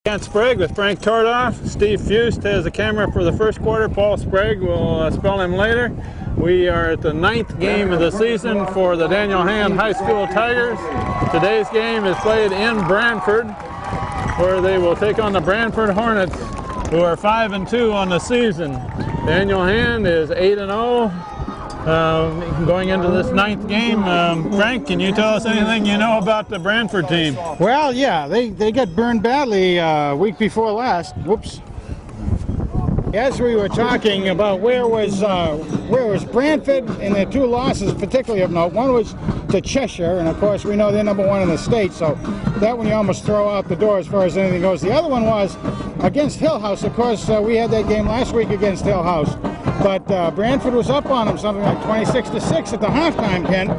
Kent Sprague with Frank Tordoff. Steve Fust has the camera for the first quarter. Paul Sprague will spell him later. We are at the 9th game of the season for the Daniel Hand High School Tigers. Today's game is played in Branford, where they will take on the Branford Hornets, who are 5-2 on the season. Daniel Hand is 8-0. Going into this 9th game. Frank, can you tell us anything you know about the Branford team? Well, yeah, they got burned badly week before last. Whoops. As we were talking about where was Branford in their 2 losses, particularly of note. One was to Cheshire, and of course we know they're #1 in the state, so that one you almost throw out the door as far as anything goes. The other one was against Hill House. Of course, we had that game last week against Hill House. But Branford was up on them, something like 26-6 at the halftime, Ken.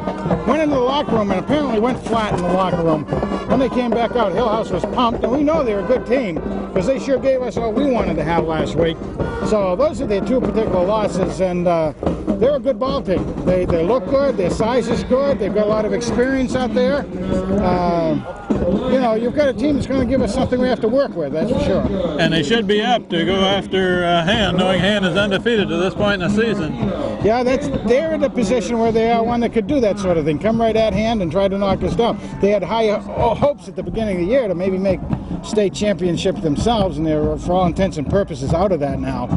Went into the locker room and apparently went flat in the locker room. When they came back out, Hill House was pumped, and we know they're a good team because they sure gave us what we wanted to have last week. So those are their 2 particular losses, and they're a good ball team. They look good, their size is good, they've got a lot of experience out there. You know, you've got a team that's going to give us something we have to work with, that's for sure. And they should be up to go after Hand, knowing Hand is undefeated to this point in the season. Yeah, they're in a position where they are one that could do that sort of thing. Come right at Hand and try to knock us down. They had high hopes at the beginning of the year to maybe make state championship themselves, and they're, for all intents and purposes, out of that now.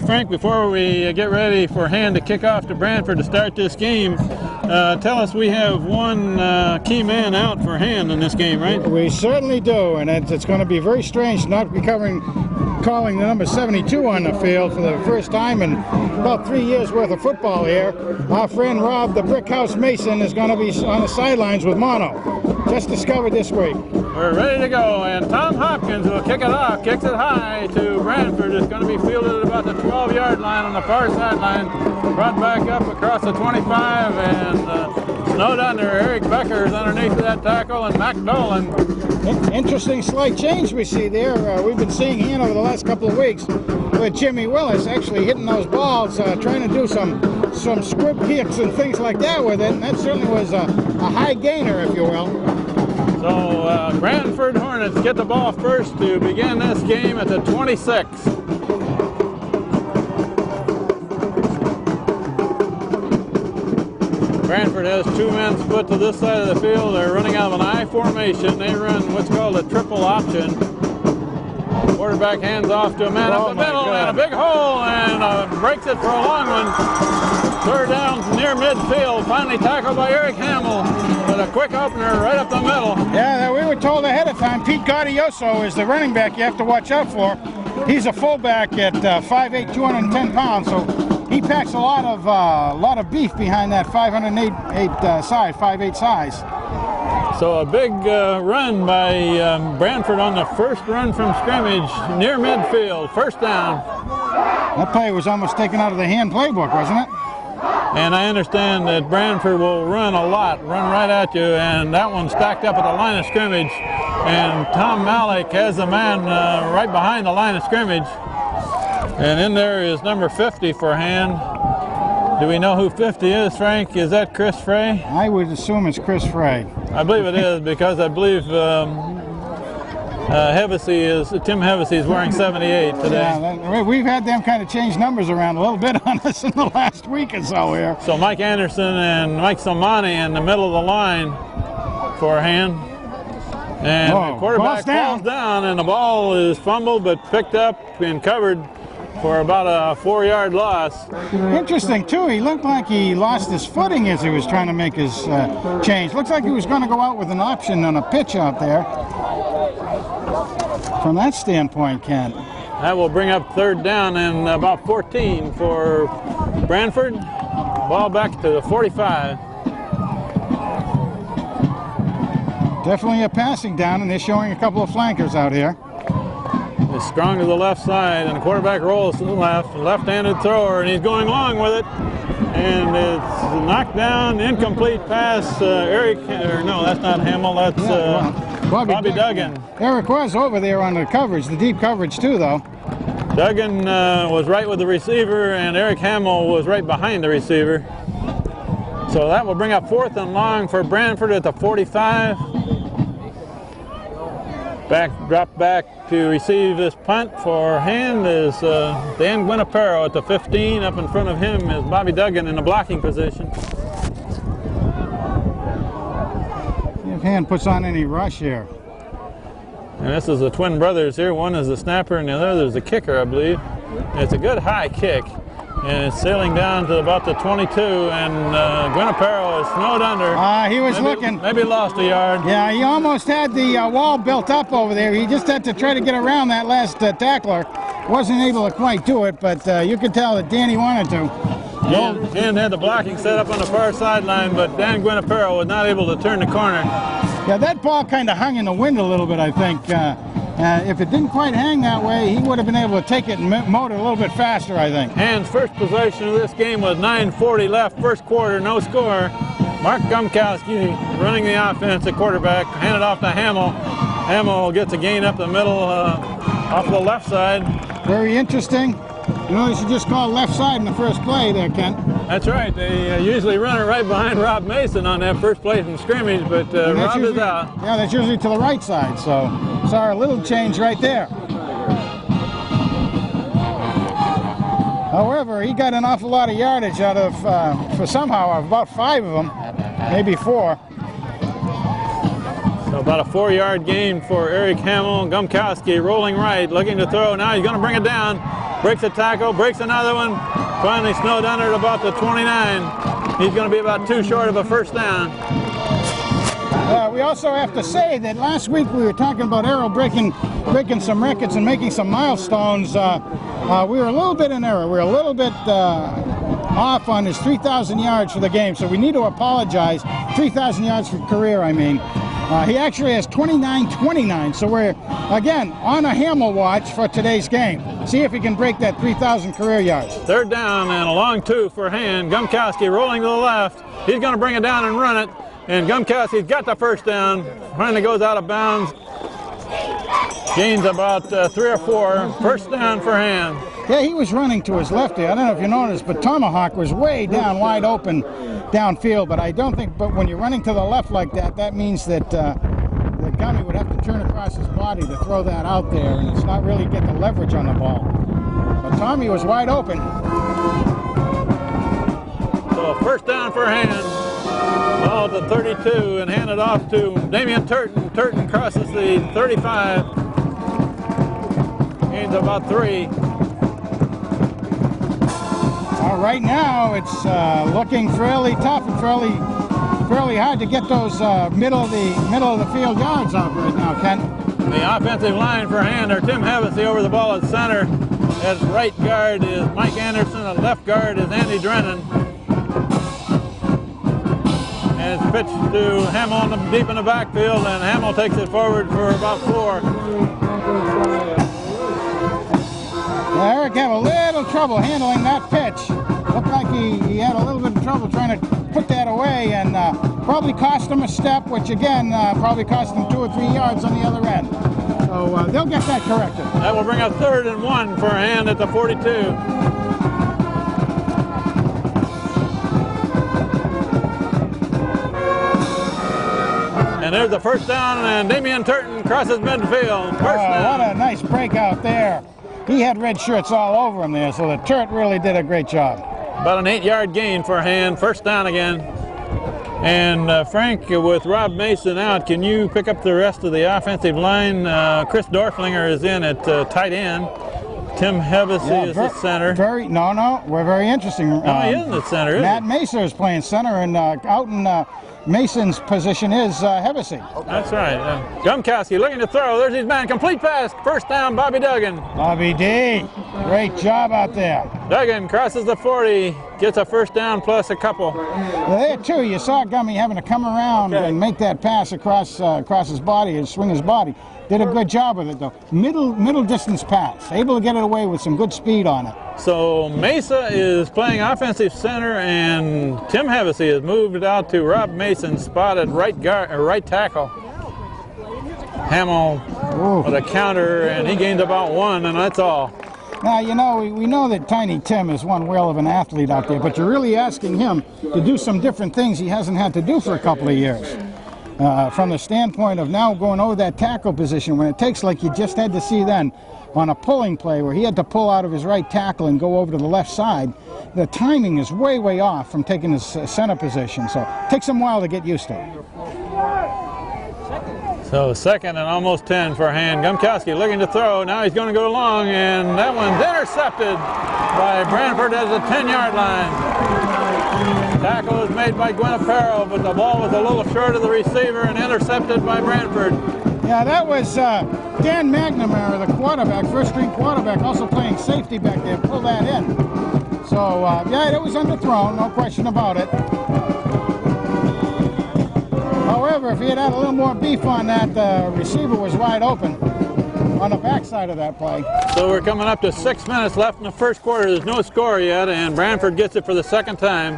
Frank, before we get ready for Hand to kick off to Branford to start this game, tell us we have one key man out for Hand in this game, right? We certainly do, and it's going to be very strange not be calling the number 72 on the field for the first time in about 3 years worth of football here. Our friend Rob, the Brickhouse Mason, is going to be on the sidelines with mono. Just discovered this week. We're ready to go, and Tom Hopkins will kick it off, kicks it high to Branford. It's going to be fielded at about the 12-yard line on the far sideline, brought back up across the 25, and snowed under. Eric Becker is underneath that tackle, and Mac Dolan. Interesting slight change we see there. We've been seeing Hand over the last couple of weeks with Jimmy Willis actually hitting those balls, trying to do some squib kicks and things like that with it, and that certainly was a high gainer, if you will. So Branford Hornets get the ball first to begin this game at the 26. Branford has 2 men split to this side of the field. They're running out of an I formation. They run what's called a triple option. Quarterback hands off to a man up the middle, and a big hole, and breaks it for a long one. 3rd down near midfield, finally tackled by Eric Hamill with a quick opener right up the middle. Yeah, we were told ahead of time Pete Gaudioso is the running back you have to watch out for. He's a fullback at 5'8", 210 pounds, so he packs a lot of beef behind that 5'8" size. So a big run by Branford on the first run from scrimmage near midfield, 1st down. That play was almost taken out of the Hand playbook, wasn't it? And I understand that Branford will run a lot, run right at you, and that one stacked up at the line of scrimmage. And Tom Malik has a man right behind the line of scrimmage. And in there is number 50 for Hand. Do we know who 50 is, Frank? Is that Chris Frey? I would assume it's Chris Frey. I believe it is, because I believe Tim Hevesy is wearing 78 today. Yeah, we've had them kind of change numbers around a little bit on us in the last week or so here. So Mike Anderson and Mike Somani in the middle of the line for Hand. And the quarterback falls down, and the ball is fumbled but picked up and covered for about a 4-yard loss. Interesting, too. He looked like he lost his footing as he was trying to make his change. Looks like he was going to go out with an option on a pitch out there. From that standpoint, Ken. That will bring up 3rd down and about 14 for Branford. Ball back to the 45. Definitely a passing down, and they're showing a couple of flankers out here. It's strong to the left side, and the quarterback rolls to the left. Left-handed thrower, and he's going long with it. And it's knocked down, incomplete pass. No, that's not Hamill. That's Bobby Duggan. Eric was over there on the coverage, the deep coverage too, though. Duggan was right with the receiver, and Eric Hamill was right behind the receiver. So that will bring up 4th and long for Branford at the 45. Drop back to receive this punt for hand is Dan Guinapero at the 15. Up in front of him is Bobby Duggan in the blocking position. See if Hand puts on any rush here. And this is the twin brothers here. One is the snapper and the other is the kicker, I believe. And it's a good high kick. And it's sailing down to about the 22, and Guinapero is snowed under. He was looking. Maybe lost a yard. Yeah, he almost had the wall built up over there. He just had to try to get around that last tackler. Wasn't able to quite do it, but you could tell that Danny wanted to. Dan had the blocking set up on the far sideline, but Dan Guinapero was not able to turn the corner. Yeah, that ball kind of hung in the wind a little bit, I think. If it didn't quite hang that way, he would have been able to take it and motor a little bit faster, I think. Hand's first possession of this game was 9:40 left, first quarter, no score. Mark Gumkowski running the offense at quarterback, handed off to Hamill. Hamill gets a gain up the middle off the left side. Very interesting. You know, they should just call left side in the first play there, Kent. That's right. They usually run it right behind Rob Mason on that first play from scrimmage, but Rob is out. Yeah, that's usually to the right side, so sorry, a little change right there. However, he got an awful lot of yardage out of, for somehow, about 5 of them, maybe 4. So about a 4-yard gain for Eric Hamill. Gumkowski rolling right, looking to throw. Now he's going to bring it down. Breaks a tackle, breaks another one. Finally snowed under at about the 29. He's going to be about 2 short of a first down. We also have to say that last week we were talking about Arrow breaking some records and making some milestones. We were a little bit in error. We were a little bit off on his 3,000 yards for the game, so we need to apologize. 3,000 yards for career, I mean. He actually has 29-29, so we're, again, on a Hamill watch for today's game. See if he can break that 3,000 career yards. Third down and a long 2 for Hand. Gumkowski rolling to the left. He's going to bring it down and run it. And Gumkowski's got the first down. Finally goes out of bounds. Gains about 3 or 4. First down for Hand. Yeah, he was running to his left there. I don't know if you noticed, but Tomahawk was way down, wide open downfield. But I don't think, but when you're running to the left like that, that means that the Gummy would have to turn across his body to throw that out there, and it's not really get the leverage on the ball. But Tommy was wide open. So first down for Hand. Ball to 32 and handed off to Damian Turton. Turton crosses the 35. Gains about 3. Right now, it's looking fairly tough and fairly hard to get those middle of the field yards out right now, Ken. The offensive line for Hand are Tim Hevesy over the ball at center. At right guard is Mike Anderson. At left guard is Andy Drennan. And it's pitched to Hamill deep in the backfield, and Hamill takes it forward for about 4. Eric had a little trouble handling that pitch. Looked like he had a little bit of trouble trying to put that away, and probably cost him a step, which again probably cost him 2 or 3 yards on the other end. So they'll get that corrected. That will bring up 3rd and 1 for Hand at the 42. And there's the first down, and Damian Turton crosses midfield. First down. What a nice breakout there. He had red shirts all over him there, so the Turt really did a great job. About an 8-yard gain for Hand. First down again. And Frank, with Rob Mason out, can you pick up the rest of the offensive line? Chris Dorflinger is in at tight end. Tim Hevesy is at center. We're very interesting. No, he isn't at center, Matt Mesa is playing center, and out in Mason's position is Hevesy. That's right. Gumkowski looking to throw. There's his man. Complete pass. First down, Bobby Duggan. Bobby D. Great job out there. Duggan crosses the 40. Gets a first down plus a couple. Well, there, too, you saw Gummy having to come around and make that pass across his body and swing his body. Did a good job with it, though. Middle distance pass. Able to get it away with some good speed on it. So Mesa is playing offensive center, and Tim Hevesy has moved out to Rob Mason's spot at right tackle. Hamill with a counter, and he gains about 1, and that's all. Now, you know, we know that Tiny Tim is one whale of an athlete out there, but you're really asking him to do some different things he hasn't had to do for a couple of years. from the standpoint of now going over that tackle position when it takes, like you just had to see then, on a pulling play where he had to pull out of his right tackle and go over to the left side. The timing is way, way off from taking his center position, so it takes him a while to get used to it. So 2nd and almost 10 for Hand. Gumkowski looking to throw. Now he's going to go long, and that one's intercepted by Branford at the 10-yard line. Tackle is made by Guinapero, but the ball was a little short of the receiver and intercepted by Branford. Yeah, that was Dan McNamara, the quarterback, first-string quarterback, also playing safety back there, pulled that in. So, yeah, it was underthrown, no question about it. However, if he had a little more beef on that, the receiver was wide open on the backside of that play. So we're coming up to 6 minutes left in the first quarter. There's no score yet, and Branford gets it for the 2nd time.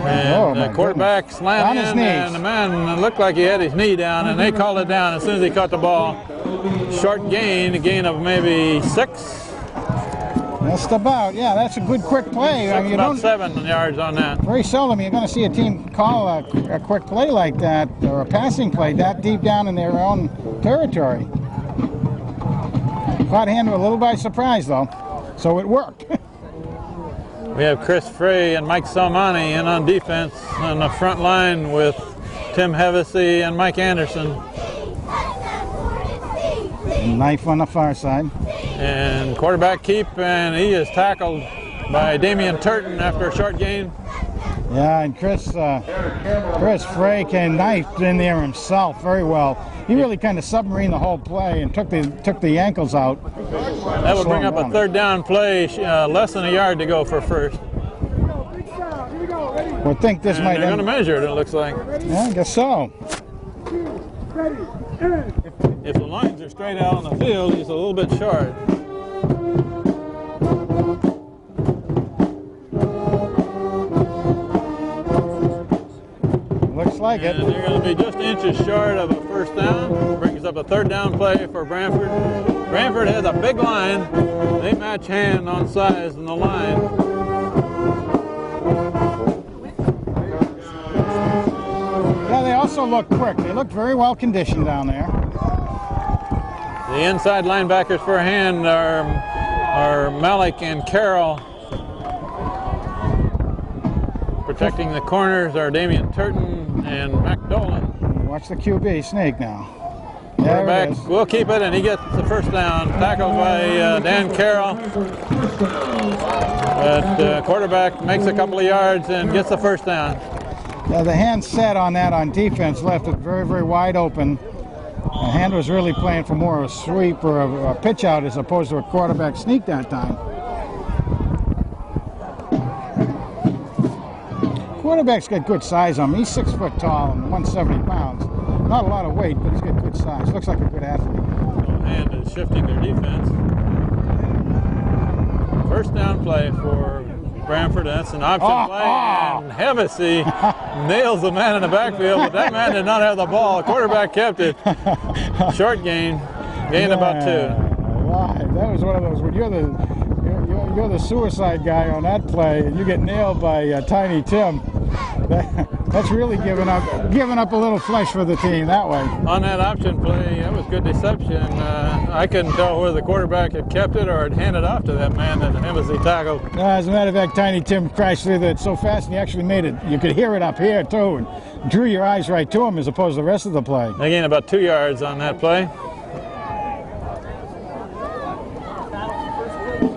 And the quarterback slammed in, and the man looked like he had his knee down, and they called it down as soon as he caught the ball. Short gain, a gain of maybe 6. Just about, yeah, that's a good quick play. I mean, about 7 yards on that. Very seldom you're going to see a team call a quick play like that, or a passing play that deep down in their own territory. Caught Hand a little by surprise, though, so it worked. We have Chris Frey and Mike Salmani in on defense on the front line with Tim Hevesy and Mike Anderson. Knife on the far side. And quarterback keep, and he is tackled by Damian Turton after a short gain. Yeah, and Chris Frey came knifed in there himself very well. He really kind of submarined the whole play and took the ankles out. That would bring up a 3rd down play, less than a yard to go for first. I think this might. They're going to measure it. It looks like. Yeah, I guess so. If the lines are straight out on the field, he's a little bit short. Looks like it. And they're going to be just inches short of a 1st down. Brings up a 3rd down play for Branford. Branford has a big line. They match Hand on size in the line. Yeah, they also look quick. They look very well conditioned down there. The inside linebackers for Hand are Malik and Carroll. Protecting the corners are Damian Turton and Mac Dolan. Watch the QB sneak now. Quarterback will keep it, and he gets the 1st down. Tackled by Dan Carroll. But quarterback makes a couple of yards and gets the 1st down. Yeah, the Hand set on that on defense left it very, very wide open. The Hand was really playing for more of a sweep or a pitch out as opposed to a quarterback sneak that time. Quarterback's got good size on him. He's 6 foot tall and 170 pounds. Not a lot of weight, but he's got good size. Looks like a good athlete. Hand is shifting their defense. 1st down play for Branford. That's an option play, and Hevesy nails the man in the backfield, but that man did not have the ball. The quarterback kept it. Short gain about 2. Right. That was one of those when you're the suicide guy on that play, and you get nailed by Tiny Tim. That's really giving up a little flesh for the team that way. On that option play, that was good deception. I couldn't tell whether the quarterback had kept it or had handed off to that man that Hevesy tackled. As a matter of fact, Tiny Tim crashed through that so fast, and he actually made it. You could hear it up here too, and drew your eyes right to him as opposed to the rest of the play. They gained about 2 yards on that play.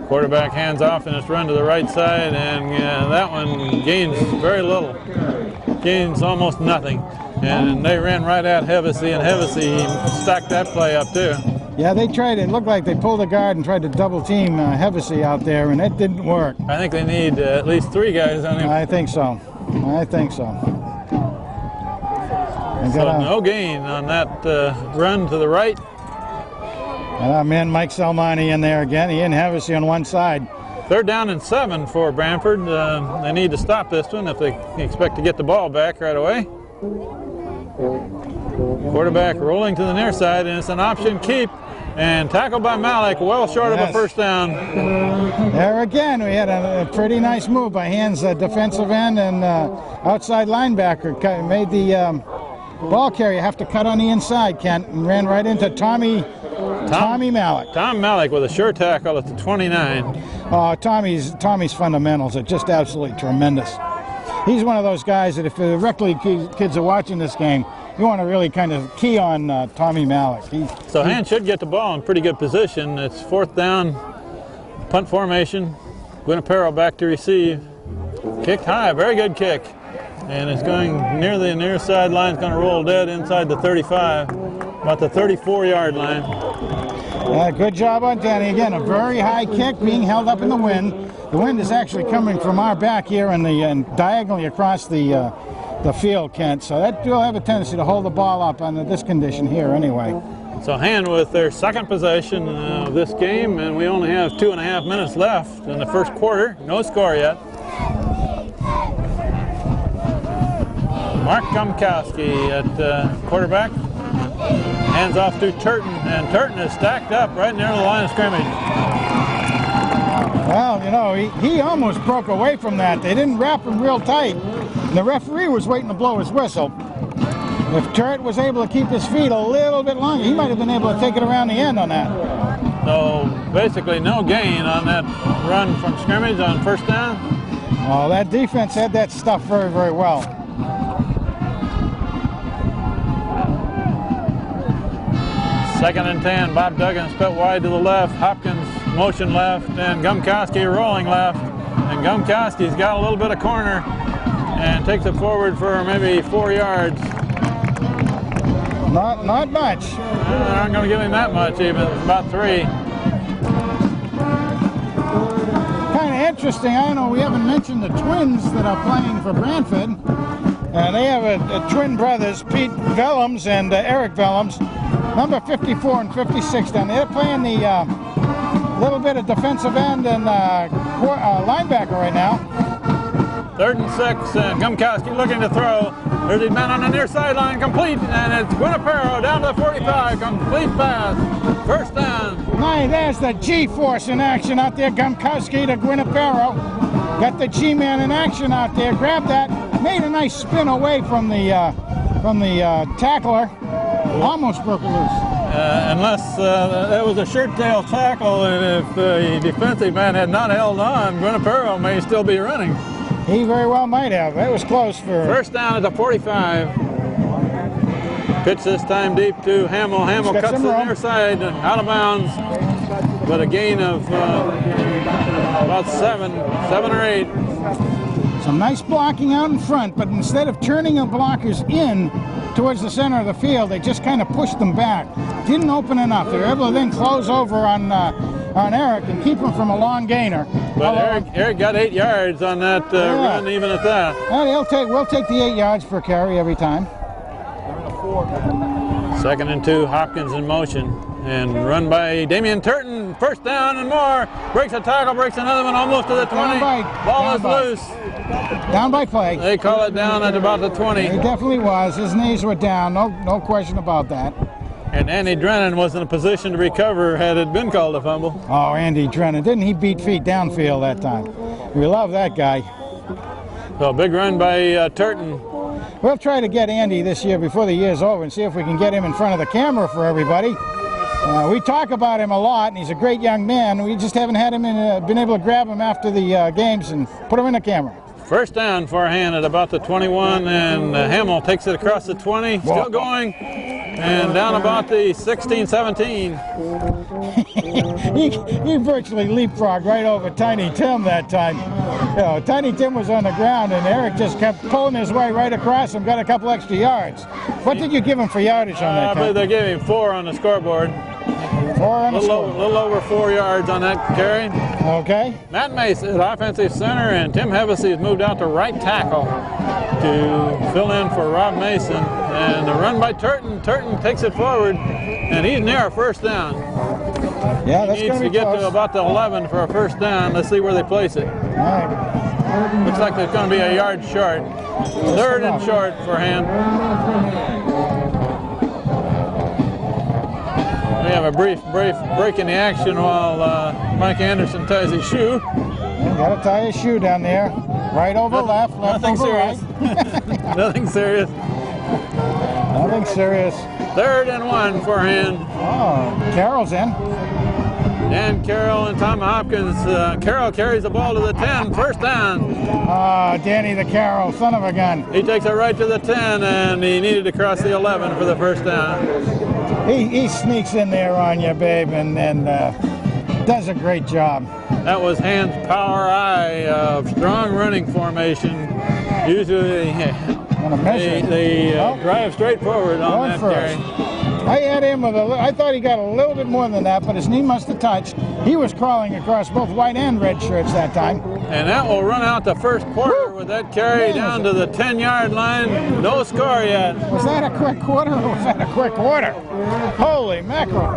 Quarterback hands off and it's run to the right side, and that one gains very little. Gains almost nothing. And they ran right at Hevesy, and Hevesy stacked that play up too. Yeah, they tried. It looked like they pulled a guard and tried to double team Hevesy out there, and it didn't work. I think they need at least 3 guys on him. I think so. So no gain on that run to the right. Man, Mike Salmani in there again. He and Hevesy on one side. 3rd down and 7 for Branford. They need to stop this one if they expect to get the ball back right away. Quarterback rolling to the near side, and it's an option keep. And tackled by Malik, well short of a first down. There again, we had a pretty nice move by Hand's defensive end and outside linebacker. Made the ball carrier have to cut on the inside, Kent, and ran right into Tommy Malik. Tom Malik with a sure tackle at the 29. Tommy's fundamentals are just absolutely tremendous. He's one of those guys that if the rec league kids are watching this game, you want to really kind of key on Tommy Malik. So Hand should get the ball in pretty good position. It's 4th down, punt formation. Guinapero back to receive. Kicked high, very good kick. And it's going near the near sideline. It's going to roll dead inside the 35, about the 34-yard line. Good job on Danny. Again, a very high kick being held up in the wind. The wind is actually coming from our back here and diagonally across the field, Kent. So that will have a tendency to hold the ball up under this condition here anyway. So Hand with their second possession of this game, and we only have 2.5 minutes left in the first quarter. No score yet. Mark Gumkowski at quarterback. Hands off to Turton, and Turton is stacked up right near the line of scrimmage. Well, you know, he almost broke away from that. They didn't wrap him real tight. And the referee was waiting to blow his whistle. If Turret was able to keep his feet a little bit longer, he might have been able to take it around the end on that. So basically no gain on that run from scrimmage on first down. Well, that defense had that stuff very, very well. Second and 10, Bob Duggan split wide to the left, Hopkins motion left, and Gumkowski rolling left. And Gumkowski's got a little bit of corner and takes it forward for maybe 4 yards. Not much. They're not going to give him that much even, about 3. Kind of interesting, I don't know, we haven't mentioned the twins that are playing for Branford. They have a twin brothers, Pete Vellums and Eric Vellums, number 54 and 56 down there. They're playing the little bit of defensive end and linebacker right now. 3rd and 6, and Gumkowski looking to throw. There's his man on the near sideline, complete, and it's Guinapero down to the 45, complete pass, first down. Nice, there's the G-force in action out there, Gumkowski to Guinapero. Got the G-man in action out there, grabbed that, made a nice spin away from the tackler, almost broke it loose. Unless that was a shirt-tail tackle, and if the defensive man had not held on, Guinapero may still be running. He very well might have. That was close for... First down at the 45. Pitch this time deep to Hamill. Hamill cuts to the near side, out of bounds, but a gain of about 7 or 8. Some nice blocking out in front, but instead of turning the blockers in towards the center of the field, they just kind of pushed them back. Didn't open enough. They were able to then close over on Eric and keep him from a long gainer. But Eric got 8 yards on that run, even at that. We'll take the 8 yards per carry every time. 2nd and 2, Hopkins in motion. And run by Damian Turton, first down and more. Breaks a tackle, breaks another one almost to the 20. Ball is loose. Down by play. They call it down at about the 20. It definitely was. His knees were down, no question about that. And Andy Drennan was in a position to recover had it been called a fumble. Oh, Andy Drennan. Didn't he beat feet downfield that time? We love that guy. So big run by Turton. We'll try to get Andy this year before the year's over and see if we can get him in front of the camera for everybody. We talk about him a lot, and he's a great young man. We just haven't had him been able to grab him after the games and put him in the camera. First down for Hand at about the 21, and Hamill takes it across the 20, still going, and down about the 16, 17. he virtually leapfrogged right over Tiny Tim that time. You know, Tiny Tim was on the ground, and Eric just kept pulling his way right across him, got a couple extra yards. What did you give him for yardage on that? I believe they gave him 4 on the scoreboard. 4 on the scoreboard. A little over 4 yards on that carry. Okay. Matt Mace at offensive center, and Tim Hevesy has moved out to right tackle to fill in for Rob Mason. And the run by Turton. Turton takes it forward, and he's near a first down. Yeah, that's he needs to get to about the 11 for a first down. Let's see where they place it. All right. Looks like there's going to be a yard short. 3rd and short for Hand. We have a brief break in the action while Mike Anderson ties his shoe. You gotta tie his shoe down there. Right over left Nothing over serious. right. Nothing serious. Nothing serious. 3rd and 1 for Han. Oh, Carroll's in. Dan Carroll and Tom Hopkins. Carroll carries the ball to the 10, first down. Danny the Carroll, son of a gun. He takes it right to the 10, and he needed to cross the 11 for the first down. He sneaks in there on you, babe, and does a great job. That was Han's power eye of strong running formation. Usually they drive straight forward on that carry. I had him with I thought he got a little bit more than that, but his knee must have touched. He was crawling across both white and red shirts that time. And that will run out the first quarter with that carry down to the 10-yard line. No score yet. Was that a quick quarter or was that a quick quarter? Holy mackerel.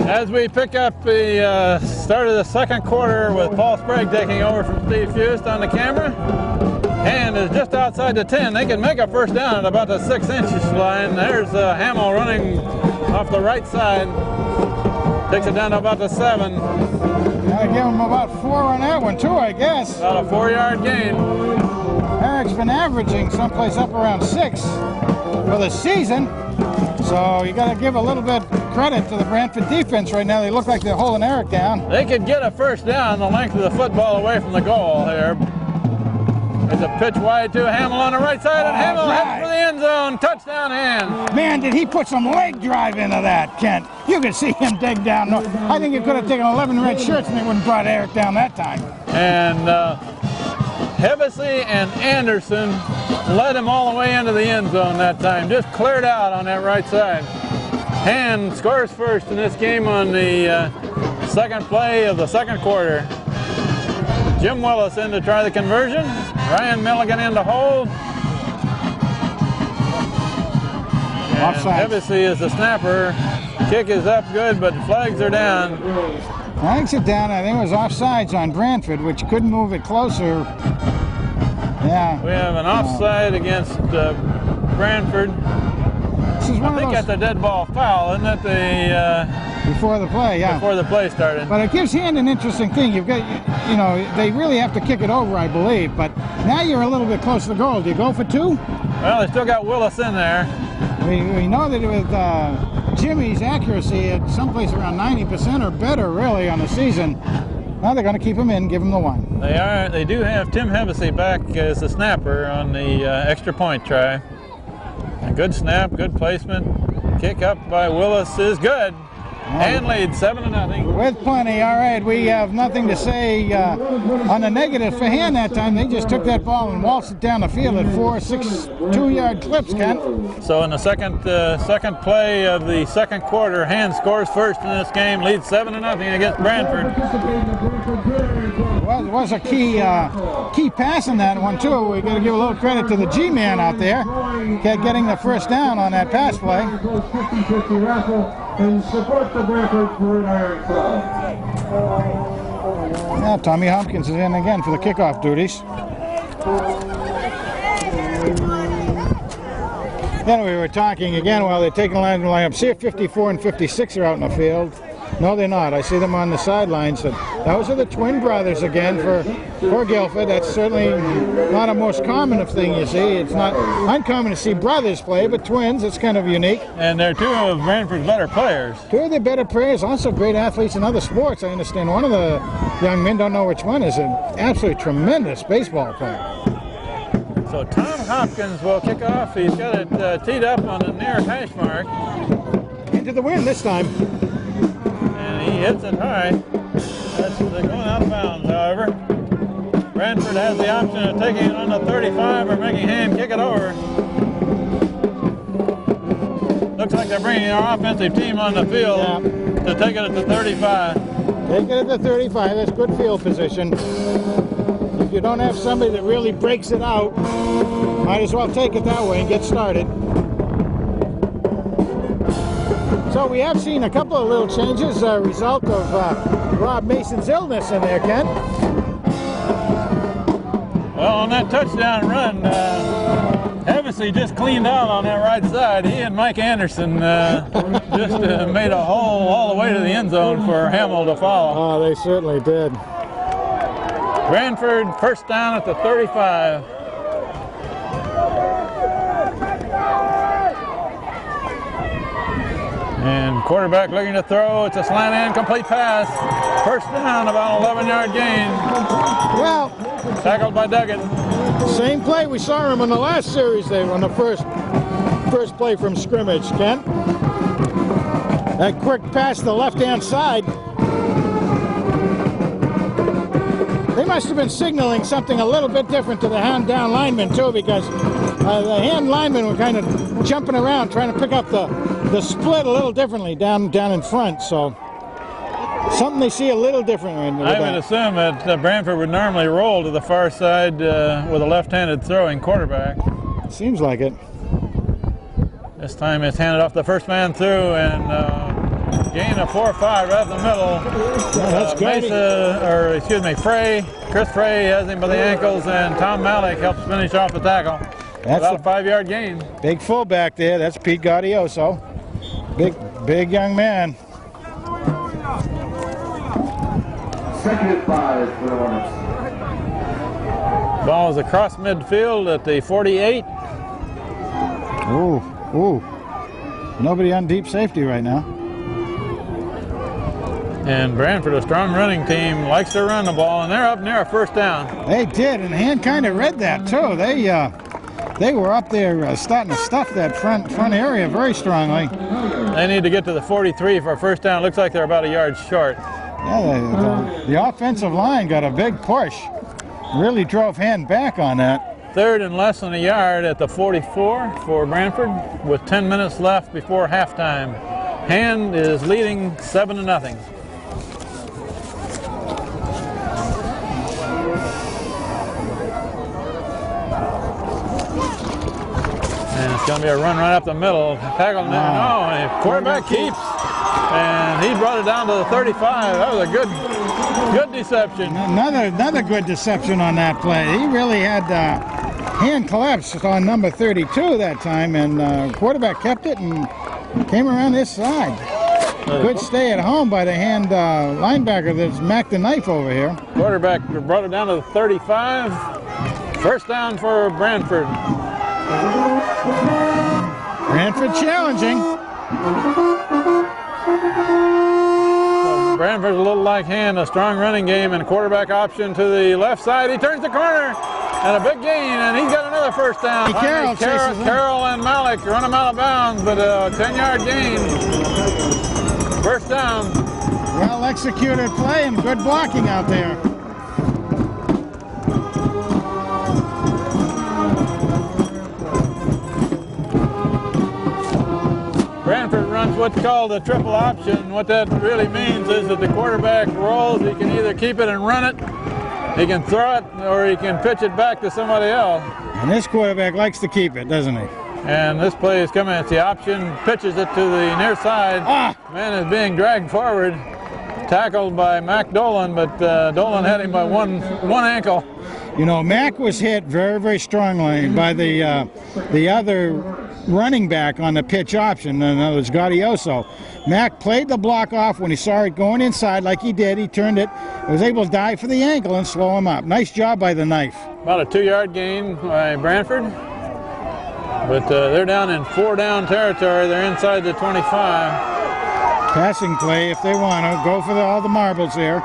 As we pick up the start of the second quarter with Paul Sprague taking over from Steve Fust on the camera. And is just outside the 10. They can make a first down at about the 6-inch line. There's Hamill running off the right side. Takes it down to about the 7. Gotta give him about 4 on that one too, I guess. About a 4-yard gain. Eric's been averaging someplace up around 6 for the season. So you gotta give a little bit credit to the Branford defense right now. They look like they're holding Eric down. They could get a first down the length of the football away from the goal here. There's a pitch wide to Hamill on the right side, and Hamill heads for the end zone. Touchdown, Han. Man, did he put some leg drive into that, Kent. You could see him dig down. I think he could have taken 11 red shirts and they wouldn't have brought Eric down that time. And Hevesy and Anderson led him all the way into the end zone that time. Just cleared out on that right side. Han scores first in this game on the second play of the second quarter. Jim Willis in to try the conversion. Ryan Milligan in to hold. Offside. Hevesy is the snapper. Kick is up good, but flags are down. Flags are down. I think it was offsides on Branford, which couldn't move it closer. Yeah. We have an offside against Branford. This is one I think that's a dead ball foul, isn't it? Before the play, yeah. Before the play started. But it gives Han an interesting thing. You've got, they really have to kick it over, I believe. But now you're a little bit close to the goal. Do you go for 2? Well, they still got Willis in there. We know that with Jimmy's accuracy at someplace around 90% or better, really, on the season. Now they're going to keep him in, give him the 1. They do have Tim Hevesy back as the snapper on the extra point try. A good snap, good placement. Kick up by Willis is good. And leads 7-0. With plenty. All right, we have nothing to say on the negative for Han that time. They just took that ball and waltzed it down the field at 4, 6, 2-yard clips, Kent. So in the second play of the second quarter, Han scores first in this game, leads 7-0 against Branford. Well, it was a key pass in that one too. We got to give a little credit to the G-man out there, getting the first down on that pass play. And support the Branford Gridiron Club. Now Tommy Hopkins is in again for the kickoff duties. Then we were talking again while they're taking line up. See if 54 and 56 are out in the field. No, they're not. I see them on the sidelines. Those are the twin brothers again for Guilford. That's certainly not a most common thing you see. It's not uncommon to see brothers play, but twins, it's kind of unique. And they're 2 of Branford's better players. 2 of their better players, also great athletes in other sports. I understand one of the young men, don't know which one, is an absolutely tremendous baseball player. So Tom Hopkins will kick off. He's got it teed up on the near hash mark. Into the wind this time. He hits it high. They're going out of bounds, however. Branford has the option of taking it on the 35 or making Han kick it over. Looks like they're bringing our offensive team on the field to take it at the 35. Take it at the 35. That's good field position. If you don't have somebody that really breaks it out, might as well take it that way and get started. So we have seen a couple of little changes, a result of Rob Mason's illness in there, Ken. Well, on that touchdown run, Massey just cleaned out on that right side. He and Mike Anderson just made a hole all the way to the end zone for Hamill to follow. Oh, they certainly did. Branford first down at the 35. And quarterback looking to throw. It's a slant and complete pass. First down, about 11-yard gain. Well, tackled by Duggan. Same play we saw him in the last series. They on the first play from scrimmage. Kent, that quick pass to the left-hand side. They must have been signaling something a little bit different to the hand down linemen too, because the hand linemen were kind of jumping around trying to pick up the split a little differently down in front. So something they see a little different. I would assume that Branford would normally roll to the far side with a left-handed throwing quarterback. Seems like it. This time it's handed off the first man through, and gain of 4 or 5 right up the middle. Yeah, that's great. Chris Frey has him by the ankles, and Tom Malik helps finish off the tackle. That's about a 5-yard gain. Big fullback there. That's Pete Gaudioso. Big young man. Second and 5 for the Hornets. Ball is across midfield at the 48. Ooh. Nobody on deep safety right now. And Branford, a strong running team, likes to run the ball, and they're up near a first down. They did, and Hand kind of read that too. They were up there starting to stuff that front area very strongly. They need to get to the 43 for a first down. Looks like they're about a yard short. Yeah, the offensive line got a big push. Really drove Hand back on that. Third and less than a yard at the 44 for Branford with 10 minutes left before halftime. Hand is leading 7-0. And it's going to be a run right up the middle. Tackle, no, quarterback keeps. And he brought it down to the 35. That was a good deception. Another good deception on that play. He really had Hand collapsed on number 32 that time, and quarterback kept it and came around this side. Good stay at home by the Hand linebacker that's macked the knife over here. Quarterback brought it down to the 35. First down for Branford. Branford challenging. So Branford's a little like Hand, a strong running game, and a quarterback option to the left side. He turns the corner, and a big gain, and he's got another first down. Carroll and Malik run him out of bounds, but a 10-yard gain. First down. Well executed play and good blocking out there. Branford runs what's called a triple option. What that really means is that the quarterback rolls, he can either keep it and run it, he can throw it, or he can pitch it back to somebody else. And this quarterback likes to keep it, doesn't he? And this play is coming. It's the option, pitches it to the near side. Man is being dragged forward, tackled by Mac Dolan, but Dolan had him by one ankle. You know, Mac was hit very, very strongly by the other running back on the pitch option, and that was Gaudioso. Mac played the block off when he saw it going inside like he did. He turned it, was able to dive for the ankle and slow him up. Nice job by the knife. About a 2-yard gain by Branford, but they're down in 4-down territory. They're inside the 25. Passing play if they want to. Go for all the marbles here.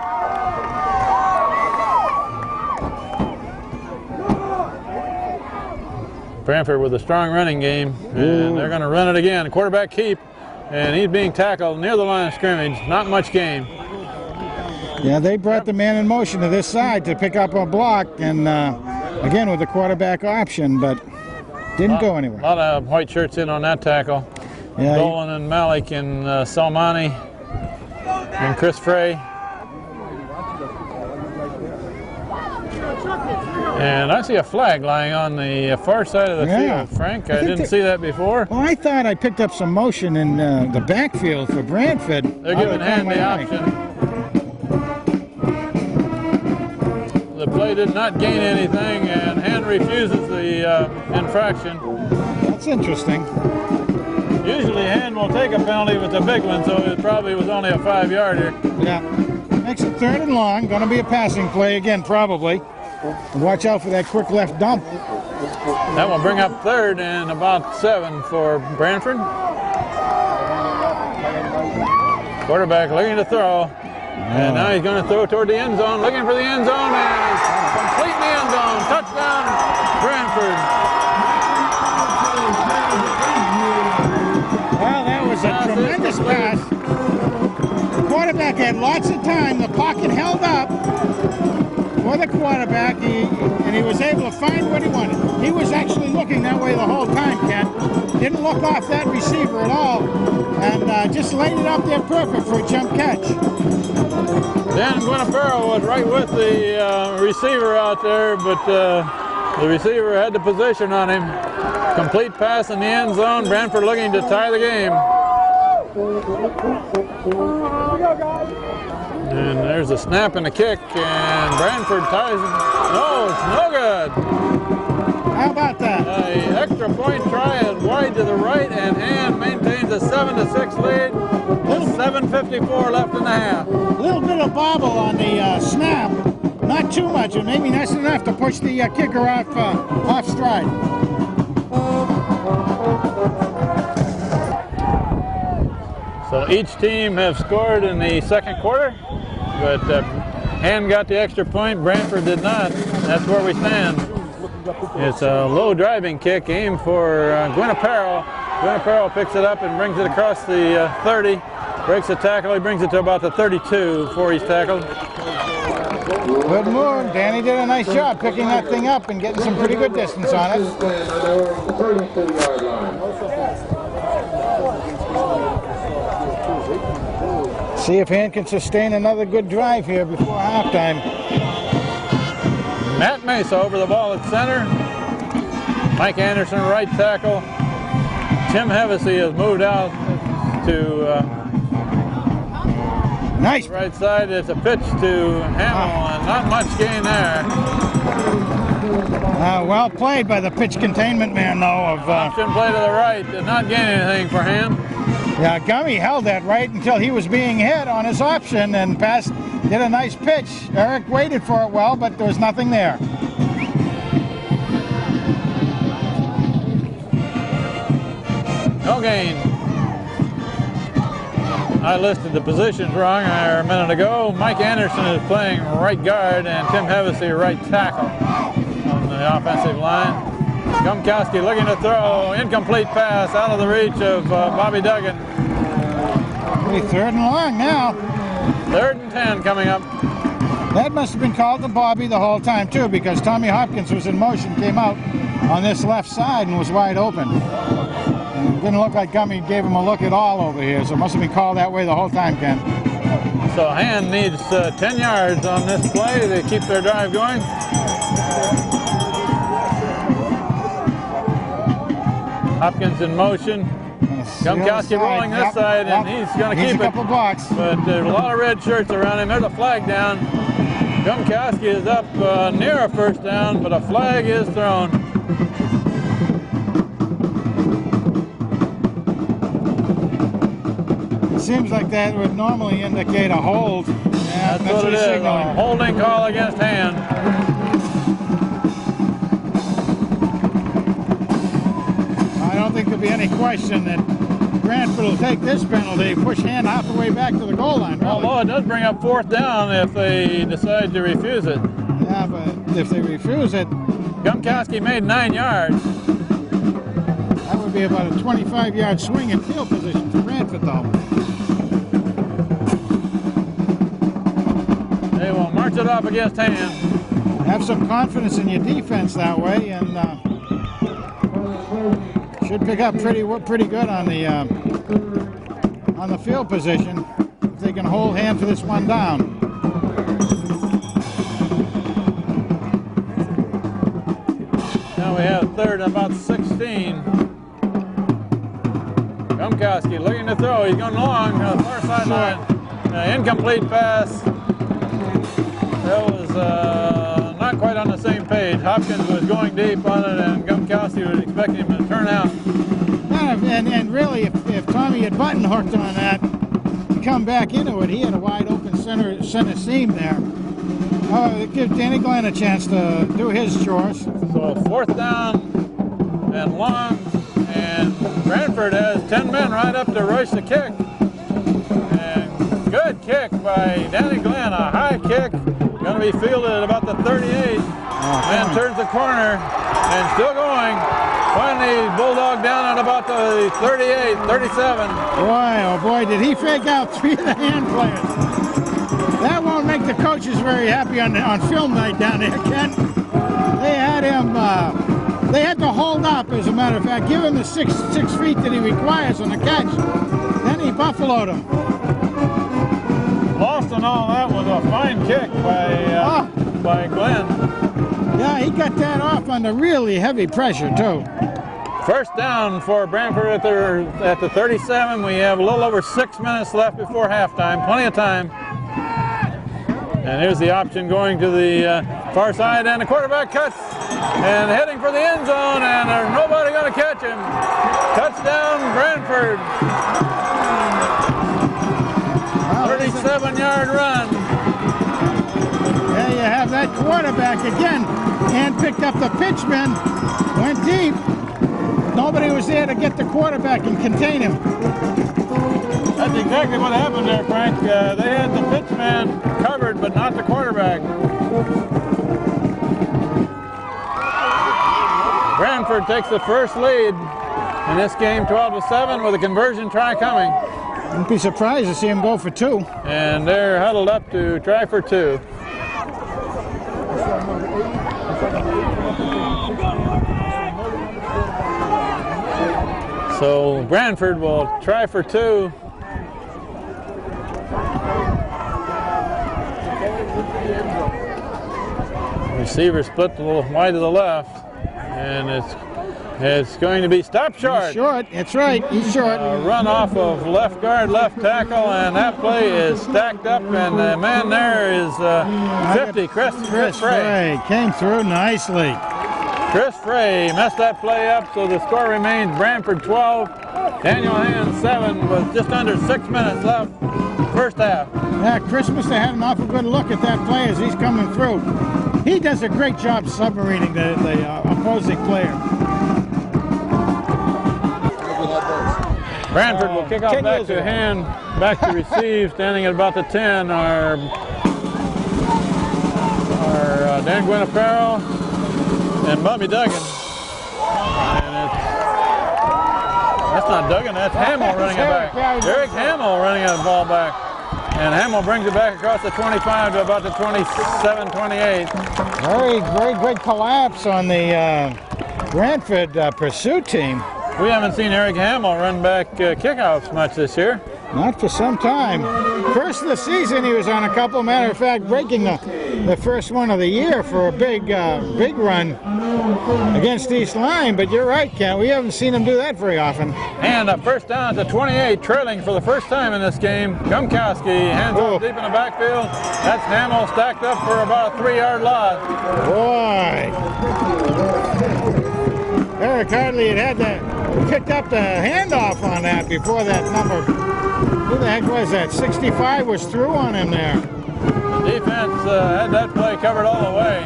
Branford with a strong running game, and they're going to run it again. Quarterback keep, and he's being tackled near the line of scrimmage. Not much game. Yeah, they brought the man in motion to this side to pick up a block, and again with the quarterback option, but didn't go anywhere. A lot of white shirts in on that tackle. Yeah, Dolan and Malik and Salmani and Chris Frey. And I see a flag lying on the far side of the field, Frank. I didn't see that before. Well, I thought I picked up some motion in the backfield for Branford. They're giving Hand the option. The play did not gain anything, and Hand refuses the infraction. That's interesting. Usually Hand will take a penalty if it's a big one, so it probably was only a 5-yarder. Yeah. Makes it 3rd and long. Going to be a passing play again, probably. Watch out for that quick left dump. That will bring up 3rd and about 7 for Branford. Quarterback looking to throw. And now he's going to throw toward the end zone, looking for the end zone, and it's complete in the end zone. Touchdown, Branford. Well, that was a tremendous pass. The quarterback had lots of time. The pocket held up for the quarterback, and he was able to find what he wanted. He was actually looking that way the whole time, Ken. Didn't look off that receiver at all, and just laid it up there perfect for a jump catch. Dan Guinapero was right with the receiver out there, but the receiver had the position on him. Complete pass in the end zone. Branford looking to tie the game. And there's a snap and a kick, and Branford ties it. No, it's no good. How about that? A extra point try is wide to the right, and Hand maintains a 7-6 lead. With 7:54 left in the half. A little bit of bobble on the snap. Not too much, and maybe that's enough to push the kicker off stride. So each team have scored in the second quarter, but Hand got the extra point, Branford did not. That's where we stand. It's a low driving kick aimed for Guinapero. Guinapero picks it up and brings it across the 30. Breaks the tackle, he brings it to about the 32 before he's tackled. Good move. Danny did a nice job picking that thing up and getting some pretty good distance on it. See if Hand can sustain another good drive here before halftime. Matt Mesa over the ball at center. Mike Anderson right tackle. Tim Hevesy has moved out to nice right side. It's a pitch to Hamill, and not much gain there. Well played by the pitch containment man, though. Option play to the right, did not gain anything for him. Yeah, Gummy held that right until he was being hit on his option and passed. Did a nice pitch. Eric waited for it well, but there was nothing there. No gain. I listed the positions wrong a minute ago. Mike Anderson is playing right guard and Tim Hevesy right tackle on the offensive line. Gumkowski looking to throw. Incomplete pass out of the reach of Bobby Duggan. 3rd and long now. 3rd and 10 coming up. That must have been called to Bobby the whole time, too, because Tommy Hopkins was in motion, came out on this left side and was wide open. And it didn't look like Gummy gave him a look at all over here, so it must have been called that way the whole time, Ken. So Hand needs 10 yards on this play to keep their drive going. Hopkins in motion. Gumkowski rolling this side, and he's going to keep a couple blocks. But there's a lot of red shirts around him. There's a flag down. Gumkowski is up near a first down, but a flag is thrown. It seems like that would normally indicate a hold. Yeah, that's what it is. Signaling. A holding call against Hand. I don't think there'll be any question that Branford will take this penalty, push Hand half the way back to the goal line. Really. Although it does bring up 4th down if they decide to refuse it. Yeah, but if they refuse it... Gumkowski made 9 yards. That would be about a 25-yard swing in field position for Branford, though. They will march it off against Hand. Have some confidence in your defense that way, and should pick up pretty good on the field position if they can hold Hand for this one down. Now we have 3rd and about 16. Gumkowski looking to throw. He's going long to the far sideline. Incomplete pass. That was quite on the same page. Hopkins was going deep on it, and Gumkowski was expecting him to turn out. And really, if Tommy had button hooked on that, and come back into it, he had a wide open center seam there. Oh, it gives Danny Glenn a chance to do his chores. So 4th down and long, and Branford has 10 men right up to rush the kick. And good kick by Danny Glenn, a high kick, going to be fielded at about the 38. Man turns the corner and still going. Finally, Bulldog down at about the 38, 37. Boy, oh boy, did he fake out 3 of the hand players. That won't make the coaches very happy on film night down there, Ken. They had him, they had to hold up, as a matter of fact, give him the 6 feet that he requires on the catch. Then he buffaloed him. Lost and all, that was a fine kick by Glenn. Yeah, he got that off under really heavy pressure, too. 1st down for Branford at the 37. We have a little over 6 minutes left before halftime. Plenty of time. And here's the option going to the far side, and the quarterback cuts and heading for the end zone, and there's nobody going to catch him. Touchdown, Branford. 37-yard run. There you have that quarterback again, and picked up the pitchman, went deep. Nobody was there to get the quarterback and contain him. That's exactly what happened there, Frank. They had the pitchman covered, but not the quarterback. Branford takes the first lead in this game, 12-7, with a conversion try coming. Wouldn't be surprised to see him go for 2. And they're huddled up to try for 2. So Branford will try for 2. Receiver split a little wide to the left, and it's going to be stopped short. He's short, that's right, he's short. A run off of left guard, left tackle, and that play is stacked up, and the man there is 50, Chris Frey. Came through nicely. Chris Frey messed that play up, so the score remains Branford 12, Daniel Hand 7, with just under 6 minutes left, 1st half. Yeah, Chris must have had an awful good look at that play as he's coming through. He does a great job submarining the opposing player. Branford will kick off back to Hand, back to receive, standing at about the 10 are Dan Guinapero and Bobby Duggan. And that's not Duggan, that's Hamill running it back. Eric Hamill running a ball back. And Hamill brings it back across the 25 to about the 27, 28. Very great collapse on the Branford pursuit team. We haven't seen Eric Hamill run back kickoffs much this year. Not for some time. First of the season, he was on a couple. Matter of fact, breaking the first one of the year for a big run against East Lyme. But you're right, Ken. We haven't seen him do that very often. And a 1st down at the 28, trailing for the first time in this game. Gumkowski hands off deep in the backfield. That's Hamill stacked up for about a 3-yard loss. Boy. Eric hardly had picked up the handoff on that before that number. Who the heck was that? 65 was through on him there. The defense had that play covered all the way.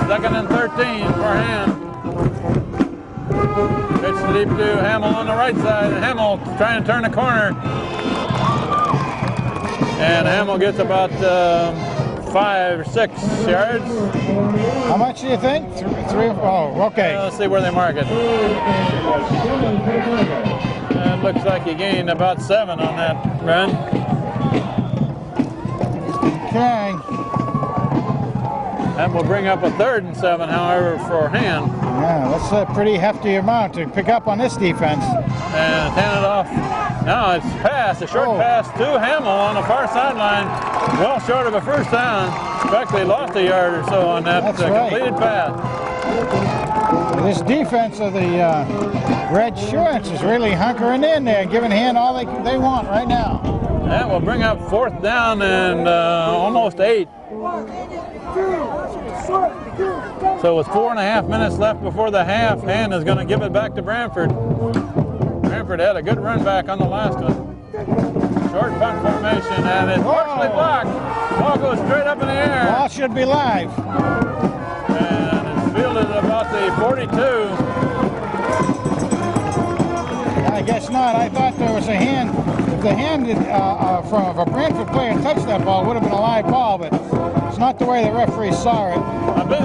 2nd and 13 for Hand. Pitch deep to Hamill on the right side. Hamill trying to turn the corner. And Hamill gets about 5 or 6 yards. How much do you think? 3 oh, okay. Let's see where they mark it. It looks like he gained about 7 on that run. Okay. That will bring up a 3rd and 7, however, for Hand. Yeah, that's a pretty hefty amount to pick up on this defense. And hand it off. Now it's a short pass to Hamill on the far sideline. Well short of a 1st down. Actually lost a yard or so on that completed pass. This defense of the Red Shorts is really hunkering in there, giving Hand all they want right now. That will bring up 4th down and almost 8. So with 4.5 minutes left before the half, Hand is going to give it back to Branford. Branford had a good run back on the last one. Short punt formation, and it's partially blocked. Ball goes straight up in the air. Ball should be live. And it's fielded at about the 42. I guess not. I thought there was a hand. If the hand from a Branford player touched that ball, it would have been a live ball, but it's not the way the referee saw it. I believe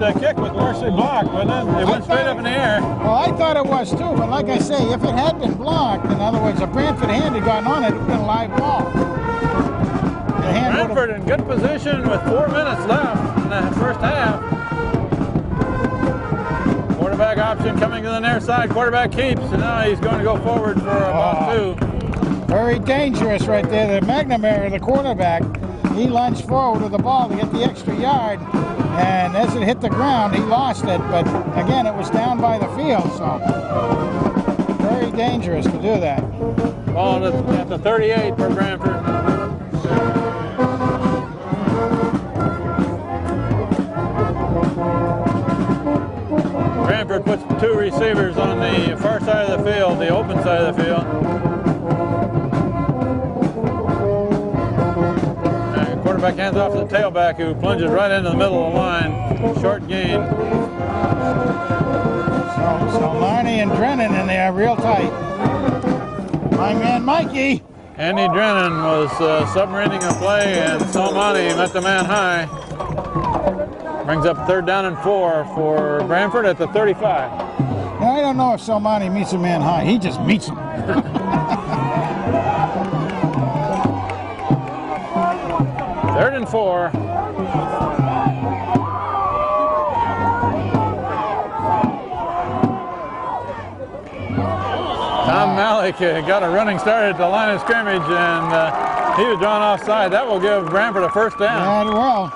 that kick was partially blocked, wasn't it? It went straight up in the air. Well, I thought it was too, but like I say, if it had been blocked, in other words, a Branford hand had gotten on it, it would have been a live ball. Branford in good position with 4 minutes left in the first half. Quarterback option coming to the near side. Quarterback keeps, and now he's going to go forward for about 2. Very dangerous right there. The McNamara, the quarterback, he lunged forward with the ball to get the extra yard, and as it hit the ground, he lost it. But again, it was down by the field, so very dangerous to do that. Ball at the 38 for Branford. Branford puts 2 receivers on the far side of the field, the open side of the field. And quarterback hands off to the tailback, who plunges right into the middle of the line. Short gain. So Marnie and Drennan in there real tight. My man Mikey. Andy Drennan was submarining a play, and Salmani met the man high. Brings up 3rd down and 4 for Branford at the 35. Now, I don't know if Salmani meets a man high. He just meets him. 3rd and 4. Tom Malik got a running start at the line of scrimmage, and he was drawn offside. That will give Branford a 1st down. Yeah, well.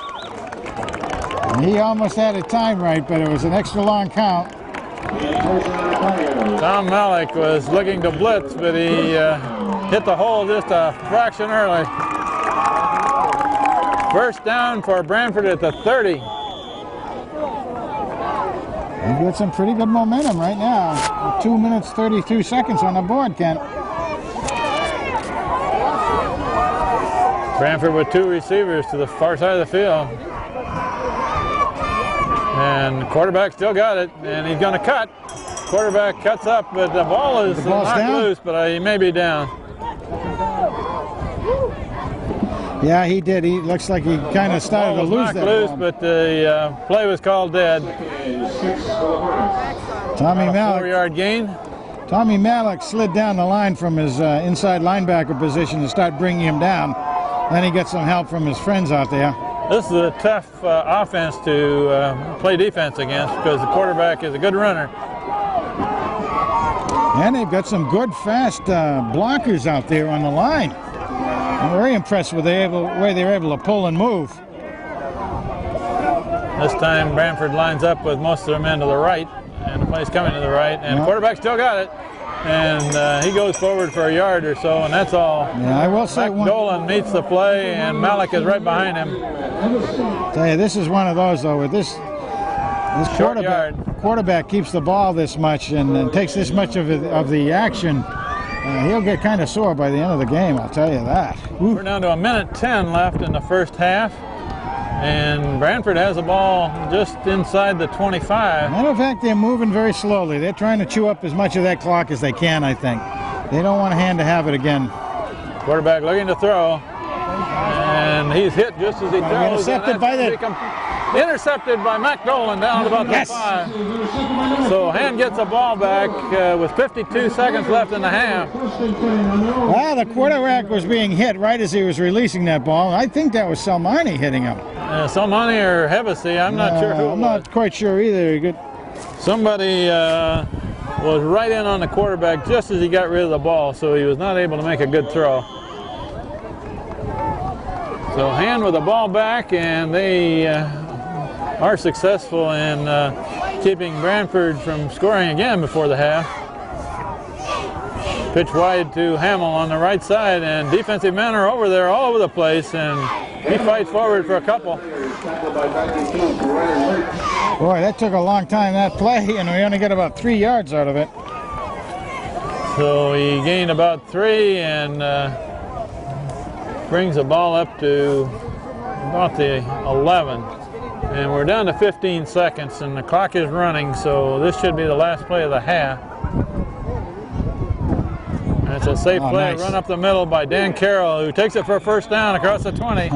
He almost had it timed right, but it was an extra long count. Tom Malik was looking to blitz, but he hit the hole just a fraction early. 1st down for Branford at the 30. They've got some pretty good momentum right now. 2 minutes, 32 seconds on the board, Kent. Branford with 2 receivers to the far side of the field. And quarterback still got it, and he's going to cut. Quarterback cuts up, but the ball is knocked loose, but he may be down. Yeah, he did. He looks like he kind of started to lose that loose, ball. but the play was called dead. Tommy Malik. 4-yard gain. Tommy Malik slid down the line from his inside linebacker position to start bringing him down. Then he got some help from his friends out there. This is a tough offense to play defense against because the quarterback is a good runner. And they've got some good, fast blockers out there on the line. I'm very impressed with the way they're able to pull and move. This time Branford lines up with most of their men to the right, and the play's coming to the right, and the quarterback still got it. And he goes forward for a yard or so, and that's all. Yeah, I will say Dolan meets the play, and Malik is right behind him. Tell you, this is one of those though. With this quarterback keeps the ball this much and takes this much of the action. He'll get kind of sore by the end of the game. I'll tell you that. Ooh. We're down to 1:10 left in the first half, and Branford has the ball just inside the 25. Matter of fact, they're moving very slowly. They're trying to chew up as much of that clock as they can, I think. They don't want a hand to have it again. Quarterback looking to throw, and he's hit just as he throws. Intercepted by Mac Dolan down at about the 5. So Hand gets the ball back with 52 seconds left in the half. Well, the quarterback was being hit right as he was releasing that ball. I think that was Salmani hitting him. Salmani or Hevesy, I'm not sure who. I'm not quite sure either. Somebody was right in on the quarterback just as he got rid of the ball, so he was not able to make a good throw. So Hand with the ball back, and they are successful in keeping Branford from scoring again before the half. Pitch wide to Hamill on the right side, and defensive men are over there all over the place, and he fights forward for a couple. Boy, that took a long time, that play, and we only got about 3 yards out of it. So he gained about 3 and brings the ball up to about the 11. And we're down to 15 seconds and the clock is running, so this should be the last play of the half. And it's a safe play, nice. Run up the middle by Dan Carroll, who takes it for a first down across the 20.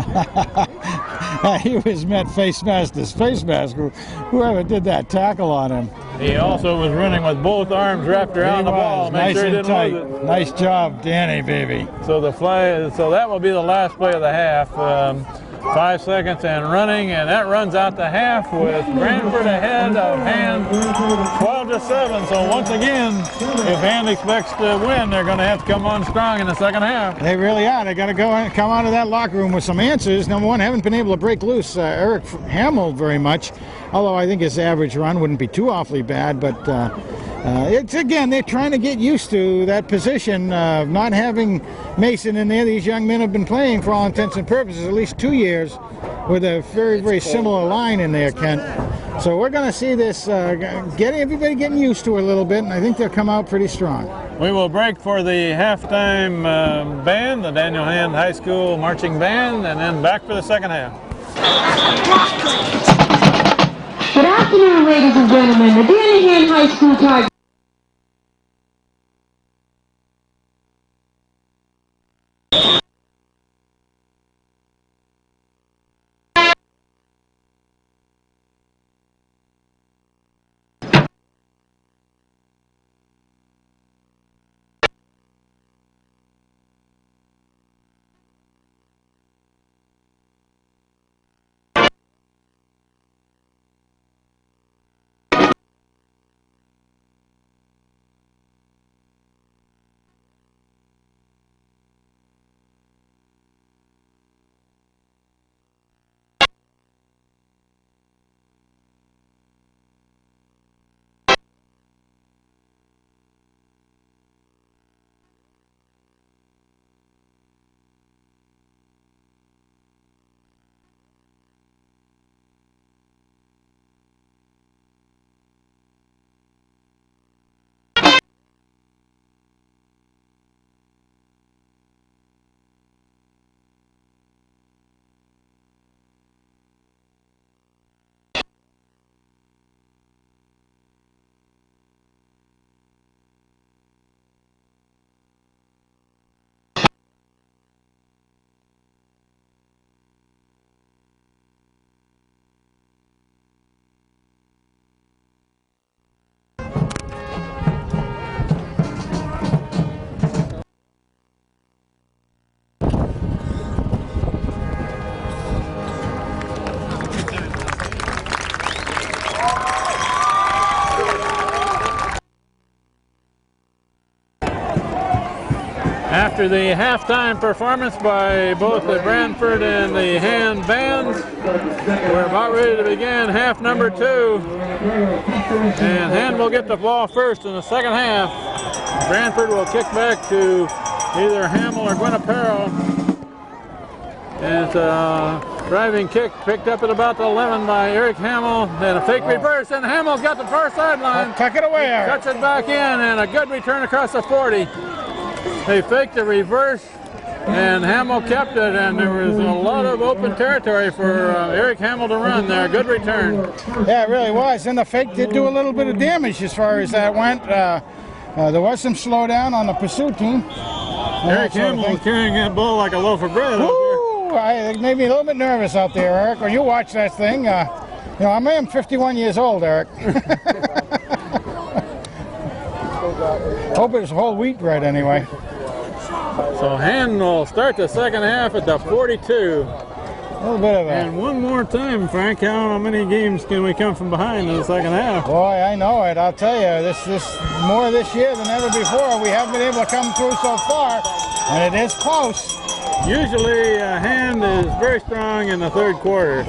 He was met face mask to face mask. Whoever did that tackle on him. He also was running with both arms wrapped around the ball. Make Nice sure he and didn't tight. lose it. Nice job, Danny, baby. So the flag, so that will be the last play of the half. 5 seconds and running, and that runs out the half with Branford ahead of Hand 12-7. So once again, if Hand expects to win, they're going to have to come on strong in the second half. They really are. They got to come out of that locker room with some answers. Number one, haven't been able to break loose Eric Hamill very much, although I think his average run wouldn't be too awfully bad, but it's, again, they're trying to get used to that position of not having Mason in there. These young men have been playing, for all intents and purposes, at least 2 years with a very, very similar line in there, Kent. So we're going to see this, everybody getting used to it a little bit, and I think they'll come out pretty strong. We will break for the halftime band, the Daniel Hand High School Marching Band, and then back for the second half. Good afternoon, ladies and gentlemen. The Daniel Hand High School Tigers. After the halftime performance by both the Branford and the Hand bands, we're about ready to begin half number 2. And Hand will get the ball first in the second half. Branford will kick back to either Hamill or Guinapero. And it's a driving kick picked up at about the 11 by Eric Hamill. And a fake reverse, and Hamill's got the far sideline. Tuck it away, Eric. Cuts it back in, and a good return across the 40. They faked the reverse, and Hamill kept it, and there was a lot of open territory for Eric Hamill to run there. Good return. Yeah, it really was. And the fake did do a little bit of damage as far as that went. There was some slowdown on the pursuit team. Eric Hamill was carrying that ball like a loaf of bread out there. It made me a little bit nervous out there, Eric. When you watch that thing, you know, I am 51 years old, Eric. Hope it was whole wheat bread anyway. So Hand will start the second half at the 42. A little bit of a... And one more time, Frank, how many games can we come from behind in the second half? Boy, I know it. I'll tell you, this more this year than ever before. We haven't been able to come through so far, and it is close. Usually, Hand is very strong in the third quarter.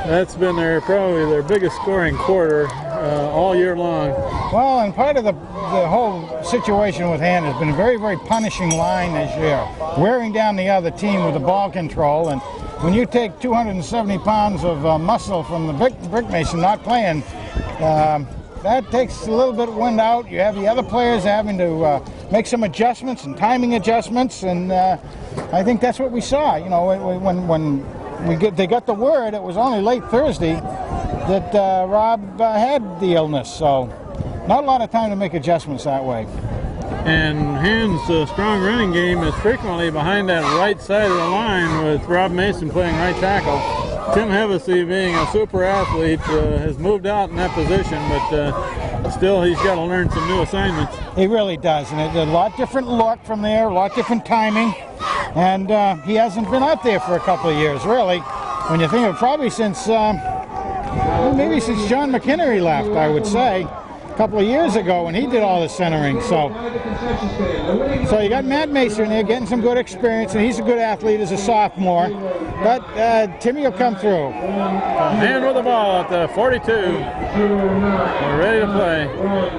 That's been probably their biggest scoring quarter all year long. Well, and part of the whole situation with Hand has been a very, very punishing line this year, wearing down the other team with the ball control, and when you take 270 pounds of muscle from the brick mason not playing, that takes a little bit of wind out. You have the other players having to make some adjustments and timing adjustments, and I think that's what we saw. You know, when they got the word, it was only late Thursday that Rob had the illness, so not a lot of time to make adjustments that way. And Hand's strong running game is frequently behind that right side of the line with Rob Mason playing right tackle. Tim Hevesy, being a super athlete, has moved out in that position, but still he's got to learn some new assignments. He really does, and it's a lot different look from there, a lot different timing, and he hasn't been out there for a couple of years, really. When you think of probably since, maybe since John McInnery left, I would say. A couple of years ago when he did all the centering. So you got Matt Mason there getting some good experience, and he's a good athlete as a sophomore. But Timmy will come through. Hand with the ball at the 42. We're ready to play.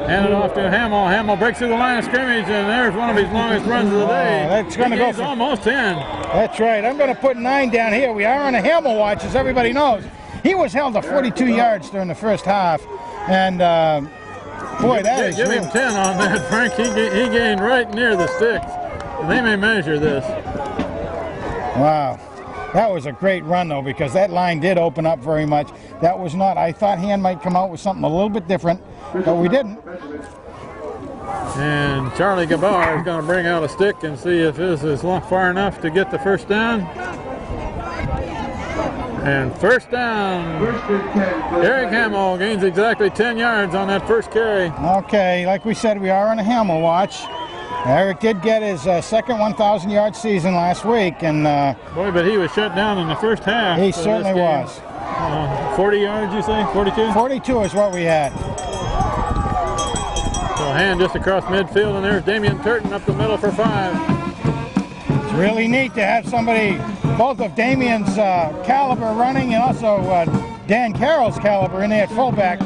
Hand it off to Hamill. Hamill breaks through the line of scrimmage, and there's one of his longest runs of the day. That's going to go for almost 10. That's right. I'm going to put 9 down here. We are on a Hamill watch, as everybody knows. He was held to 42 yards during the first half, and boy, that is give him 10 on that, Frank. He gained right near the sticks. They may measure this. Wow. That was a great run, though, because that line did open up very much. That was not, I thought Hand might come out with something a little bit different, but we didn't. And Charlie Gabar is going to bring out a stick and see if this is far enough to get the first down. And first down, Eric Hamill gains exactly 10 yards on that first carry. Okay, like we said, we are on a Hamill watch. Eric did get his second 1,000-yard season last week, and boy, but he was shut down in the first half. He certainly was. 40 yards, you say? 42? 42 is what we had. So Hand just across midfield, and there's Damian Turton up the middle for 5. It's really neat to have somebody, both of Damian's caliber running and also Dan Carroll's caliber in there at fullback.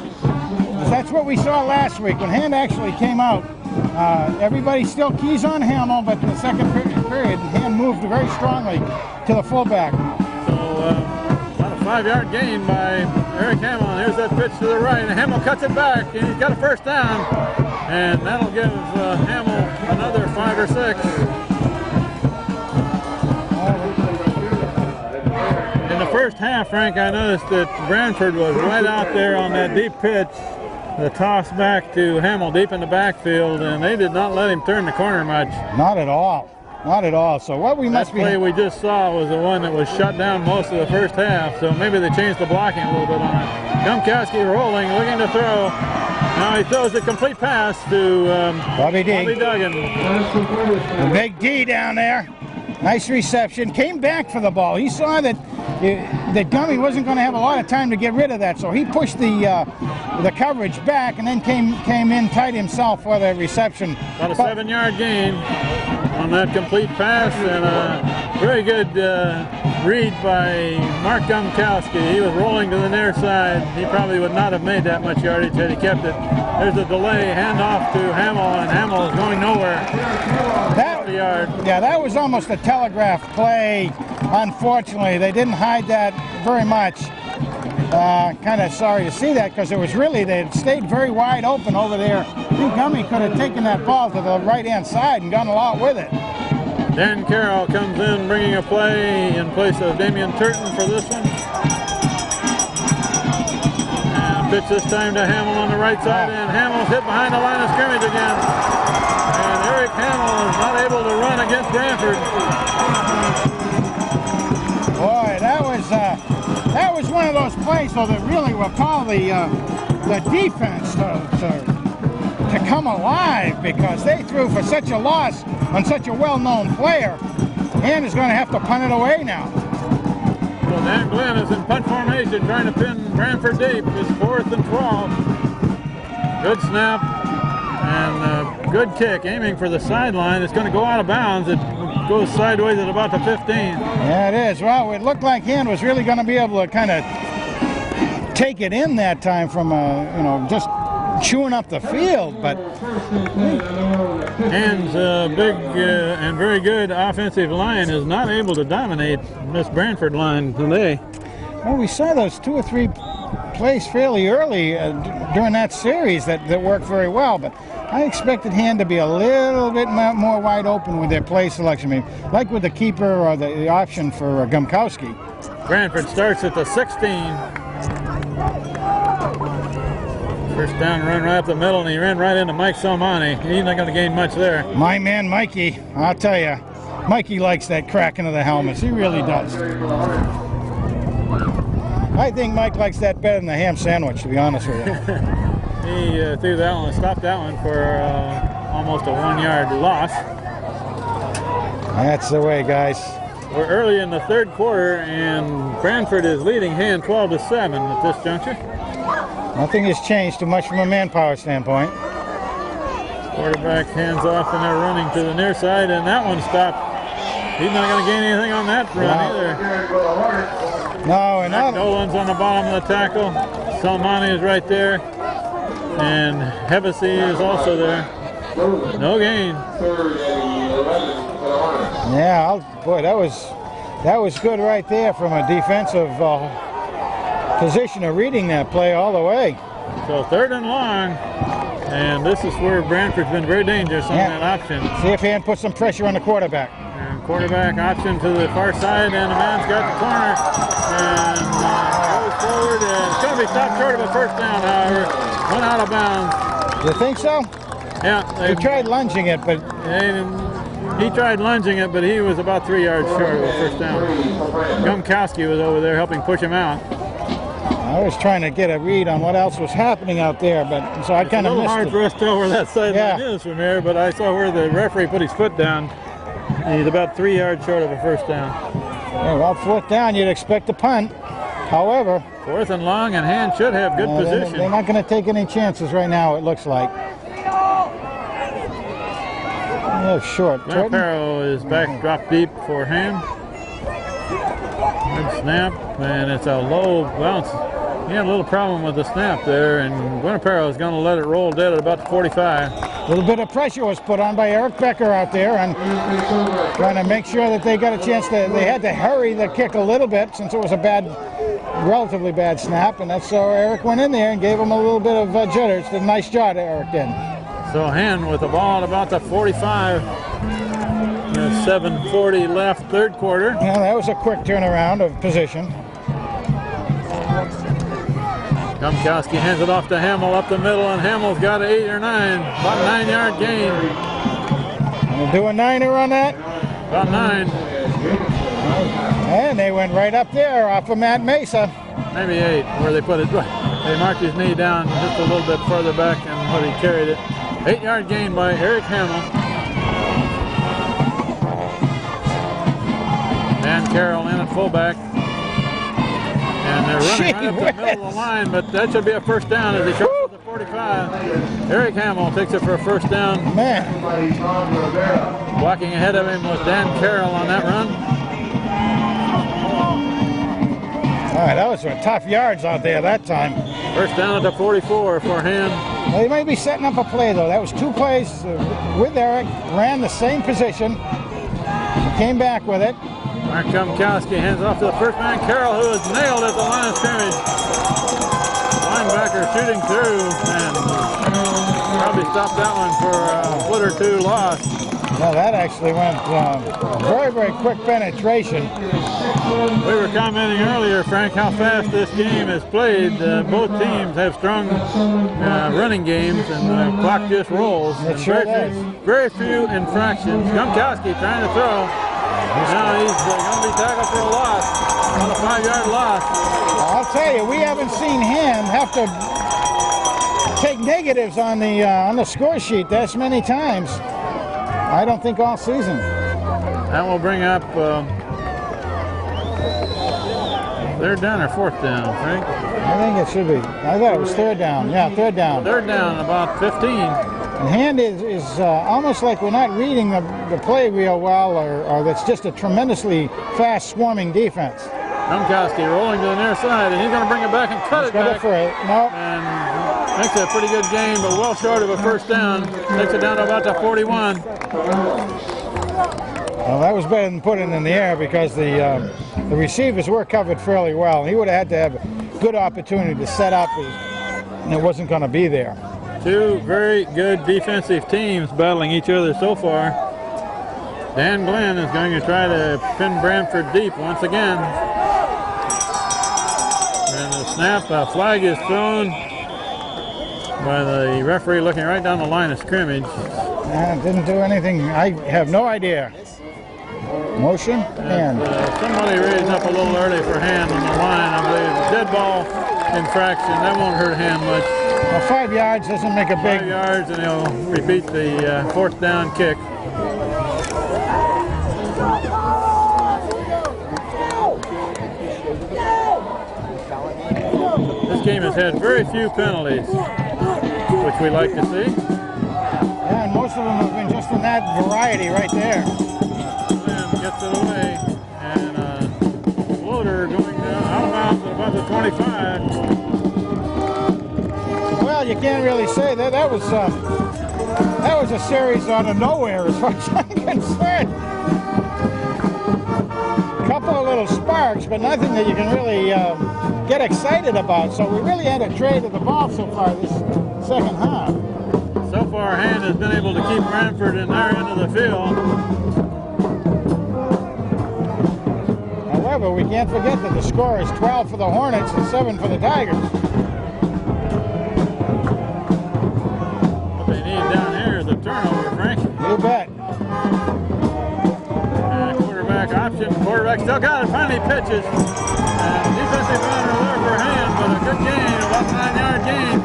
That's what we saw last week when Hand actually came out. Everybody still keys on Hamill, but in the second period, Hand moved very strongly to the fullback. So about a 5-yard gain by Eric Hamill. And here's that pitch to the right, and Hamill cuts it back, and he's got a first down. And that'll give Hamill another 5 or 6. In the first half, Frank, I noticed that Branford was right out there on that deep pitch, the toss back to Hamill deep in the backfield, and they did not let him turn the corner much. Not at all. Not at all. So what we must be... That play we just saw was the one that was shut down most of the first half, so maybe they changed the blocking a little bit on it. Gumkowski rolling, looking to throw. Now he throws a complete pass to Bobby Duggan. The big D down there. Nice reception. Came back for the ball. He saw that Gummy wasn't going to have a lot of time to get rid of that, so he pushed the coverage back and then came in tight himself for the reception. About a 7-yard gain on that complete pass, and a very good read by Mark Gumkowski. He was rolling to the near side. He probably would not have made that much yardage had he kept it. There's a delay, handoff to Hamill, and Hamill is going nowhere. That was almost a telegraph play. Unfortunately, they didn't hide that very much. Kind of sorry to see that, because it was really, they had stayed very wide open over there. I think Gummy could have taken that ball to the right-hand side and gone a lot with it. Dan Carroll comes in bringing a play in place of Damian Turton for this one. And pitch this time to Hamill on the right side, and Hamill's hit behind the line of scrimmage again. And Eric Hamill is not able to run against Branford. Boy, that was one of those plays, though, that really will call the defense to come alive, because they threw for such a loss on such a well-known player. And is going to have to punt it away now. So Dan Glenn is in punt formation, trying to pin Branford deep. It's 4th and 12. Good snap and good kick, aiming for the sideline. It's going to go out of bounds. It goes sideways at about the 15. Yeah, it is. Well, it looked like Hand was really going to be able to kind of take it in that time from just chewing up the field, but Hand's big and very good offensive line is not able to dominate this Branford line today. well, we saw those 2 or 3 plays fairly early during that series that worked very well, but I expected Hand to be a little bit more wide open with their play selection. I mean, like with the keeper or the option for Gumkowski. Branford starts at the 16. First down run right up the middle, and he ran right into Mike Salmani. He's not going to gain much there. My man Mikey, I'll tell you, Mikey likes that crack into the helmets. He really does. I think Mike likes that better than the ham sandwich, to be honest with you. He threw that one, stopped that one for almost a 1-yard loss. That's the way, guys. We're early in the third quarter, and Branford is leading Hand 12-7 at this juncture. Nothing has changed too much from a manpower standpoint. Quarterback hands off, and they're running to the near side, and that one stopped. He's not going to gain anything on that run either. No, and Mac Nolan's on the bottom of the tackle. Salmani is right there, and Hevesy is also there. No gain. yeah, boy, that was good right there from a defensive position of reading that play all the way. So 3rd and long, and this is where Branford's been very dangerous on that option. See if Hand puts some pressure on the quarterback. And quarterback option to the far side, and the man's got the corner, and goes forward, and it's going to be stopped short of a first down, however. Went out of bounds. You think so? Yeah. He tried lunging it, but He tried lunging it, but he was about 3 yards short of a first down. Gumkowski was over there helping push him out. I was trying to get a read on what else was happening out there, but so I kind of missed hard it. for us to tell where that sideline is from here, but I saw where the referee put his foot down. He's about 3 yards short of a first down. Yeah, well, 4th down, you'd expect a punt. However, 4th and long, and Hand should have good position. They're not going to take any chances right now, it looks like. Oh, short. Lamparo is back, drop deep for Hand. Good snap, and it's a low bounce. He had a little problem with the snap there, and Guinaparo is going to let it roll dead at about 45. A little bit of pressure was put on by Eric Becker out there, and trying to make sure that they got a chance to. They had to hurry the kick a little bit since it was a relatively bad snap, and that's so Eric went in there and gave him a little bit of jitters. Did a nice job, Eric did. So Hand with the ball at about the 45. 7:40 left, third quarter. Yeah, that was a quick turnaround of position. Gumkowski hands it off to Hamill up the middle, and Hamill's got an 8 or 9, about a 9-yard gain. We'll do a 9er on that. About 9. And they went right up there off of Matt Mesa. Maybe 8, where they put it. They marked his knee down just a little bit further back than what he carried it. 8-yard gain by Eric Hamill. Dan Carroll in at fullback. And they're running right up the middle of the line, but that should be a first down as he crosses the 45. Eric Hamill takes it for a first down. Man. Blocking ahead of him was Dan Carroll on that run. All right, that was some tough yards out there that time. First down at the 44 for Hand. Well, they may be setting up a play, though. That was 2 plays with Eric, ran the same position, came back with it. Mark Gumkowski hands off to the first man, Carroll, who is nailed at the line of scrimmage. Linebacker shooting through, and probably stopped that one for a foot or 2 loss. No, that actually went very, very quick penetration. We were commenting earlier, Frank, how fast this game is played. Both teams have strong running games, and the clock just rolls. It sure does. Very few infractions. Gumkowski trying to throw. Now he's going to be tackled for a loss, on a 5-yard loss. I'll tell you, we haven't seen Hand have to take negatives on the score sheet this many times. I don't think all season. That will bring up 3rd down or 4th down, Frank? I think it should be. I thought it was 3rd down. Yeah, 3rd down. 3rd down, about 15. And Hand is almost like we're not reading the play real well, or that's just a tremendously fast swarming defense. Gumkowski rolling to the near side, and he's going to bring it back and cut it back. No. And Makes it a pretty good game, but well short of a first down. Takes it down to about the 41. Well, that was better than putting it in the air because the receivers were covered fairly well. He would have had to have a good opportunity to set up, and it wasn't going to be there. Two very good defensive teams battling each other so far. Dan Glenn is going to try to pin Branford deep once again. And the snap, flag is thrown by the referee looking right down the line of scrimmage. Didn't do anything. I have no idea. Motion and somebody raised up a little early for hand on the line. I believe dead ball infraction. That won't hurt hand much. Well, 5 yards doesn't make a big. 5 yards, and he'll repeat the fourth down kick. This game has had very few penalties, which we like to see. Yeah, and most of them have been just in that variety right there. Glenn gets it away, and floater going out of bounds at about the 25. Well, you can't really say that. That was a series out of nowhere as far as I'm concerned. A couple of little sparks, but nothing that you can really get excited about. So we really had a trade of the ball so far this second half. So far, Hand has been able to keep Branford in their end of the field. However, we can't forget that the score is 12 for the Hornets and 7 for the Tigers. What they need down here is a turnover, Frank. You bet. And quarterback option. Quarterback still got it. Finally pitches. And defensive runner there for Hand, but a good gain, about 9-yard gain.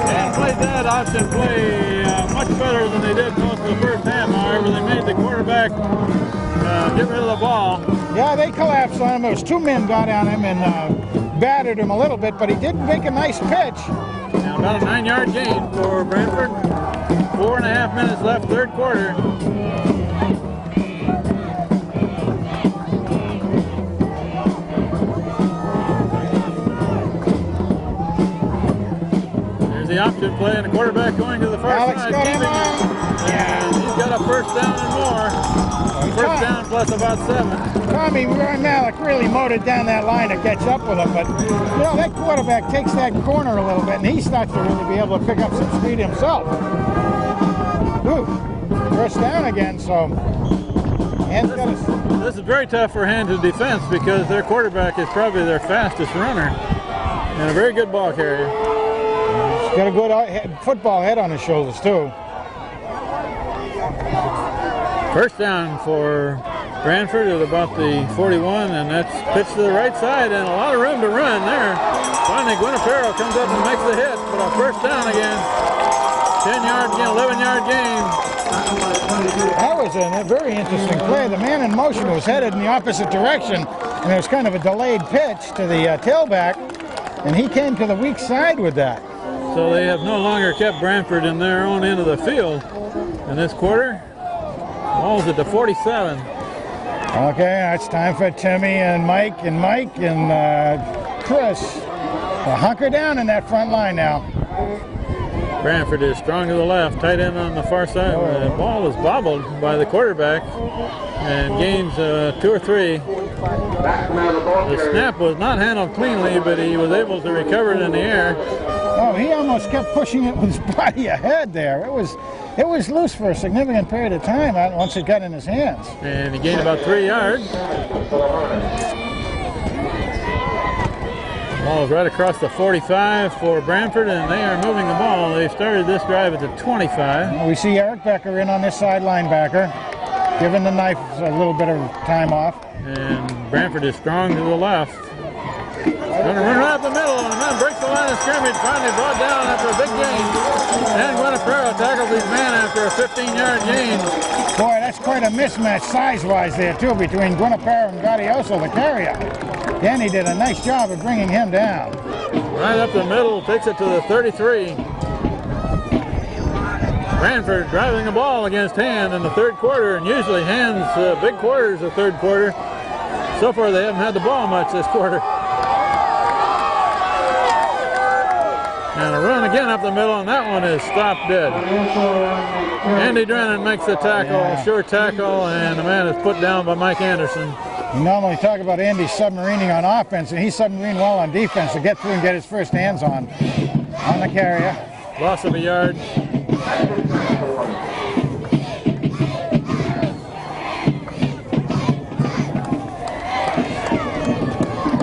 And played that option play much better than they did most of the first half. However, they made the quarterback get rid of the ball. Yeah, they collapsed on him. There was 2 men got on him and battered him a little bit, but he did make a nice pitch. Now about a 9-yard gain for Branford. 4.5 minutes left, third quarter. There's the option play, and the quarterback going to the far Alex side. got him on. And he's got a first down and more. First down plus about 7. Tommy Malik really motored down that line to catch up with him, but you know, that quarterback takes that corner a little bit and he starts to really be able to pick up some speed himself. Ooh, first down again, so this is very tough for Hand's defense because their quarterback is probably their fastest runner and a very good ball carrier. He's got a good football head on his shoulders too. First down for Branford at about the 41, and that's pitched to the right side, and a lot of room to run there. Finally, Guinapero comes up and makes the hit, but a first down again. 10-yard gain, 11-yard gain. That was a very interesting play. The man in motion was headed in the opposite direction, and there was kind of a delayed pitch to the tailback, and he came to the weak side with that. So they have no longer kept Branford in their own end of the field in this quarter. Ball's at the 47. Okay, it's time for Timmy and Mike and Chris to hunker down in that front line now. Branford is strong to the left, tight end on the far side. The ball is bobbled by the quarterback and gains 2 or 3. The snap was not handled cleanly, but he was able to recover it in the air. Oh, he almost kept pushing it with his body ahead there. It was loose for a significant period of time once it got in his hands. And he gained about 3 yards. Ball is right across the 45 for Branford, and they are moving the ball. They started this drive at the 25. We see Eric Becker in on this side linebacker, giving the knife a little bit of time off. And Branford is strong to the left. Going to run right up the middle, and then breaks the line of scrimmage. Finally brought down after a big gain. And Guinapero tackles his man after a 15-yard gain. Boy, that's quite a mismatch size-wise there, too, between Guinapero and Gaudioso, the carrier. Danny did a nice job of bringing him down. Right up the middle, takes it to the 33. Branford driving the ball against Hand in the third quarter, and usually Hand's big quarter is the third quarter. So far, they haven't had the ball much this quarter. And a run again up the middle, and that one is stopped dead. Andy Drennan makes the tackle, sure tackle, and the man is put down by Mike Anderson. You normally talk about Andy submarining on offense, and he submarined well on defense to get through and get his first hands on the carrier. Loss of a yard.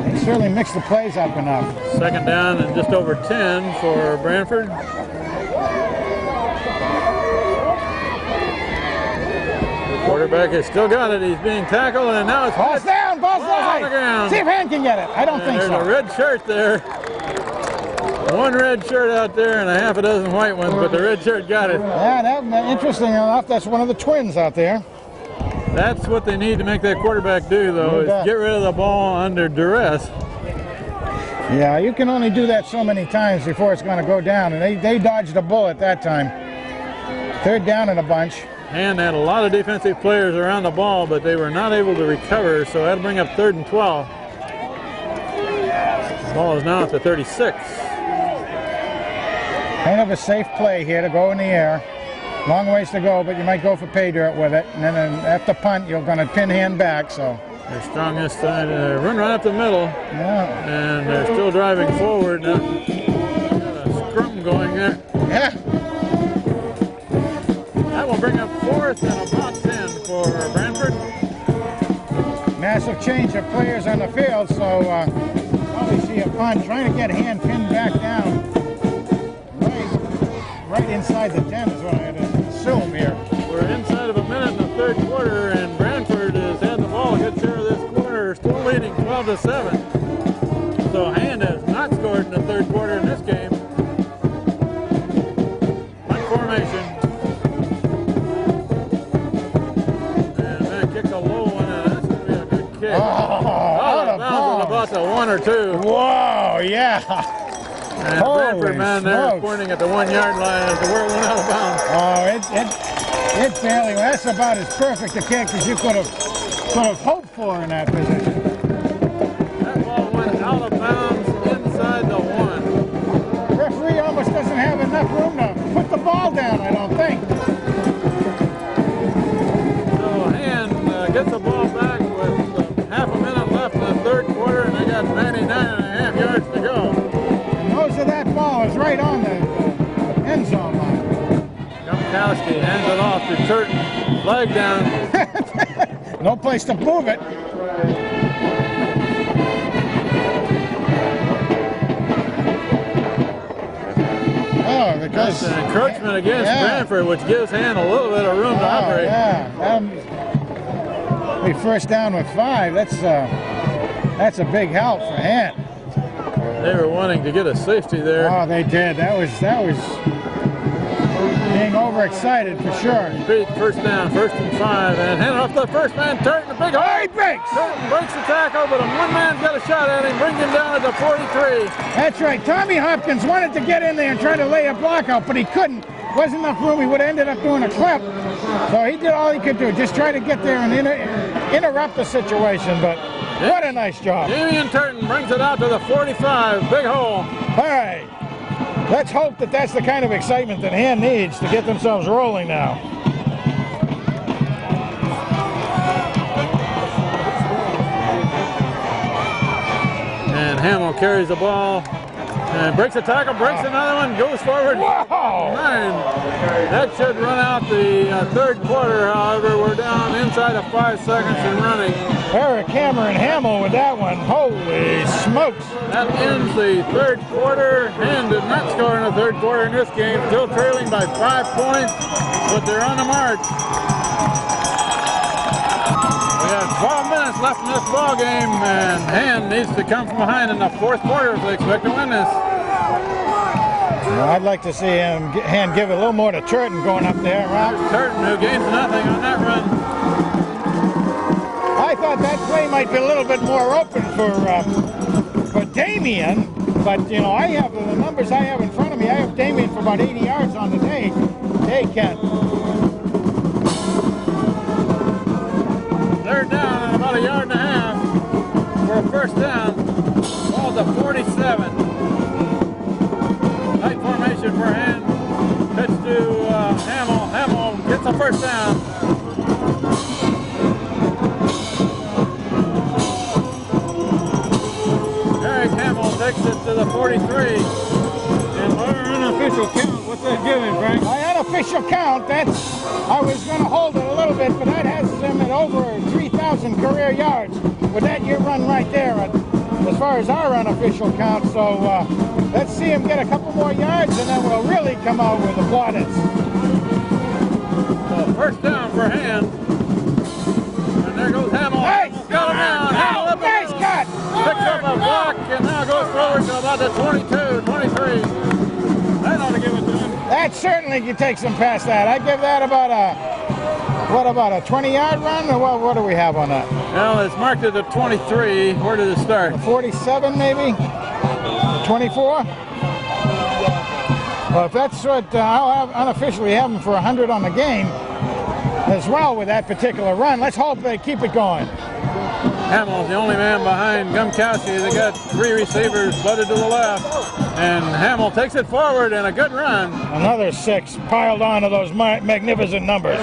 He certainly mixed the plays up enough. Second down and just over 10 for Branford. Quarterback has still got it. He's being tackled, and now it's Ball's down, ball's on the down. ground. See if Han can get it. I don't think There's so. a red shirt there. One red shirt out there and a half a dozen white ones, but the red shirt got it. Yeah, interesting enough, that's one of the twins out there. That's what they need to make that quarterback do, though, is get rid of the ball under duress. Yeah, you can only do that so many times before it's going to go down, and they dodged a bullet that time. Third down in a bunch. And had a lot of defensive players around the ball, but they were not able to recover, so that'll bring up 3rd and 12. The ball is now at the 36. Kind of a safe play here to go in the air. Long ways to go, but you might go for pay dirt with it. And then after punt, you're going to pin hand back. So Their strongest side, run right up the middle. yeah, And they're still driving forward. Got a scrum going there. yeah. That will bring up 4th and about 10 for Branford. Massive change of players on the field. So probably see a punt trying to get hand pinned back down. Right inside the 10 is what I had to assume here. We're inside of a minute in the 3rd quarter, and Branford has had the ball a good share of this quarter, still leading 12-7. So Hand has not scored in the 3rd quarter in this game. Punt formation. And man kicks a low one, and that's going to be a good kick. Out of bounds about the 1 or 2. Whoa, yeah. And Branford man there is pointing at the 1 yard line as the word went out of bounds. Oh, it barely. That's about as perfect a kick as you could have hoped for in that position. That ball went out of bounds inside the 1. Referee almost doesn't have enough room to put the ball down, I don't think. So Hand gets the ball back with half a minute left in the 3rd quarter, and they got 99.5 yards to go. Most of that ball is right on the end zone line. Gumkowski hands it off to Turton. Flag down. No place to move it. Oh, because That's an encroachment against Branford, which gives Hand a little bit of room to operate. Yeah, we first down with 5. That's a big help for Han. They were wanting to get a safety there. Oh, they did. That was being overexcited for sure. First down, 1st and 5, and hand off the first man, Turton, a big hole. Oh, he breaks! Turton breaks the tackle, but one man's got a shot at him, brings him down at the 43. That's right. Tommy Hopkins wanted to get in there and try to lay a block out, but he couldn't. Wasn't enough room. He would have ended up doing a clip. So he did all he could do, just try to get there and interrupt the situation, but what a nice job. Damian Turton brings it out to the 45, big hole. All right. Let's hope that that's the kind of excitement that Han needs to get themselves rolling now. And Hamill carries the ball and breaks a tackle, breaks another one, goes forward. Whoa! 9. That should run out the 3rd quarter, however. We're down inside of 5 seconds and running. Eric Cameron Hamill with that one. Holy smokes. That ends the 3rd quarter. Hand did not score in the 3rd quarter in this game, still trailing by 5 points, but they're on the march. We have 12 minutes left in this ball game, and Hand needs to come from behind in the 4th quarter if they expect to win this. Well, I'd like to see Han give a little more to Turton going up there, Rob. Turton, who gains nothing on that run. I thought that play might be a little bit more open for Damian, but you know, I have the numbers I have in front of me. I have Damian for about 80 yards on the day. Hey, Ken. 3rd down and about 1.5 yards for a 1st down. Ball to 47. Tight first down. Eric Hamill takes it to the 43. And our unofficial count, what's that giving, Frank? My unofficial count, that's, I was going to hold it a little bit, but that has him at over 3,000 career yards with that year run right there as far as our unofficial count. So let's see him get a couple more yards and then we'll really come out with the plaudits. So first down for Hand. And there goes Hamill. Nice! Got him down. Hamill up the Nice middle. cut! Picks up a block and now goes forward to about the 22, 23. That ought to give it to him. That certainly can take some past that. I'd give that about a, what about a 20-yard run? Or what do we have on that? Well, it's marked at the 23. Where did it start? 47 maybe? 24? Well, if that's what I'll unofficially have him for 100 on the game as well with that particular run. Let's hope they keep it going. Hamill's the only man behind Gumkowski. They got three receivers butted to the left. And Hamill takes it forward and a good run. Another 6 piled on to those magnificent numbers.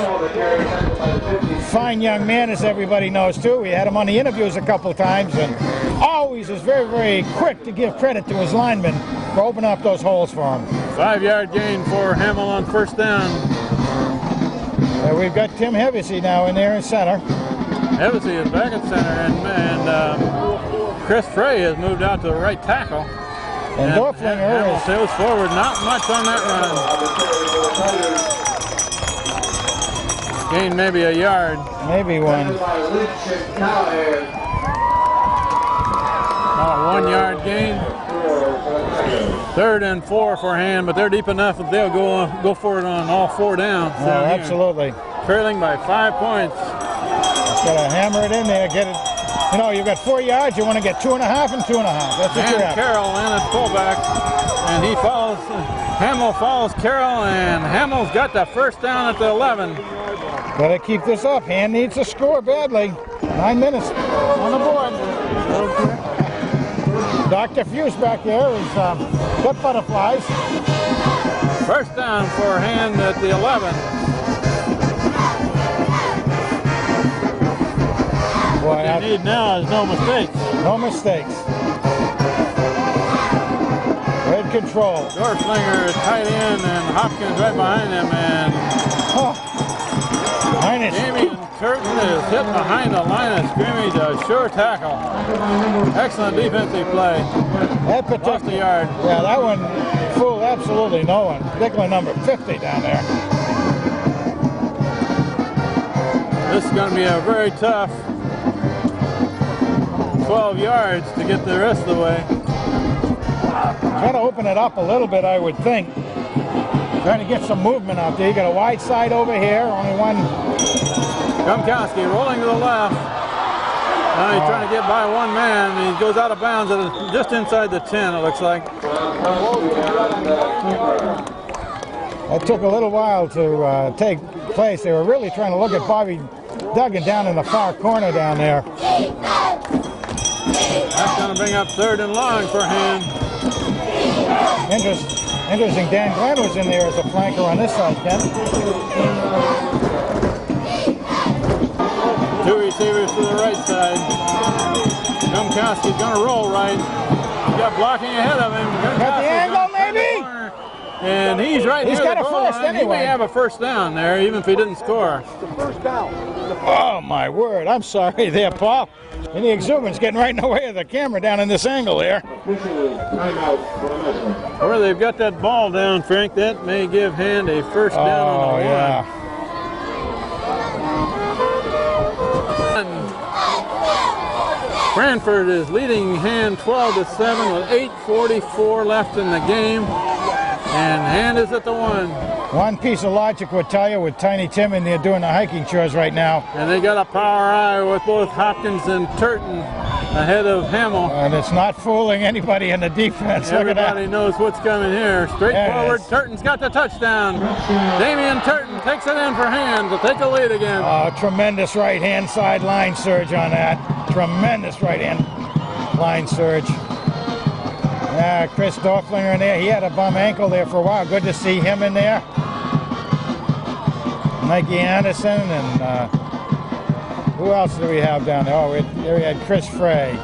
Fine young man, as everybody knows too. We had him on the interviews a couple of times and always is very, very quick to give credit to his linemen for opening up those holes for him. 5-yard gain for Hamill on first down. We've got Tim Hevesy now in there in center. Hevesy is back at center, and Chris Frey has moved out to the right tackle. And Dorflinger Hamill is sails forward, not much on that run. Gain maybe a yard. maybe one. A 1-yard gain. 3rd and 4 for Hand, but they're deep enough that they'll go for it on all 4 downs. Oh, absolutely. Trailing by 5 points. Just gotta hammer it in there, get it. You know, you've got 4 yards, you want to get 2.5 and 2.5. That's what you're And after. Carroll in at fullback, and he follows. Hamill follows Carroll, and Hamill's got the first down at the 11. Gotta keep this up. Hand needs to score badly. 9 minutes on the board. Dr. Fuse back there is got butterflies. First down for Hand at the 11. Boy, What they need now is no mistakes. no mistakes. Red control. Dorflinger is tight end, and Hopkins right behind him, and Minus. Damian Turton is hit behind the line of scrimmage, a sure tackle. Excellent defensive play. That Lost a particular, yard. yeah, that one fooled absolutely no one. Particularly number 50 down there. This is going to be a very tough 12 yards to get the rest of the way. Try to open it up a little bit, I would think. Trying to get some movement out there. You got a wide side over here, only one. Gumkowski rolling to the left. Now he's trying to get by one man. He goes out of bounds at just inside the 10, it looks like. It took a little while to take place. They were really trying to look at Bobby Duggan down in the far corner down there. That's going to bring up 3rd and long for Hand. Interesting, Dan Glenn was in there as a flanker on this side, Ken. 2 receivers to the right side. Gumkowski's going to roll right. He's got blocking ahead of him. Got the angle, maybe? And he's right He's near got the a goal first line. He anyway. may have a first down there, even if he didn't score. Oh, my word. I'm sorry there, Paul. And the exuberance getting right in the way of the camera down in this angle there. Where they've got that ball down, Frank, that may give Hand a first down on the one. Yeah. Branford is leading Hand 12-7 with 8:44 left in the game, and Hand is at the 1. One piece of logic would tell you with Tiny Tim in there doing the hiking chores right now. And they got a power eye with both Hopkins and Turton ahead of Hamill. And it's not fooling anybody in the defense. Look at Everybody that. knows what's coming here. Straight There it forward, is. Turton's got the touchdown. Damian Turton takes it in for Hand to take the lead again. Tremendous right-hand side line surge on that. Tremendous right-hand line surge. Yeah, Chris Dorflinger in there. He had a bum ankle there for a while. Good to see him in there. Mikey Anderson, and who else do we have down there? Oh, there we had Chris Frey.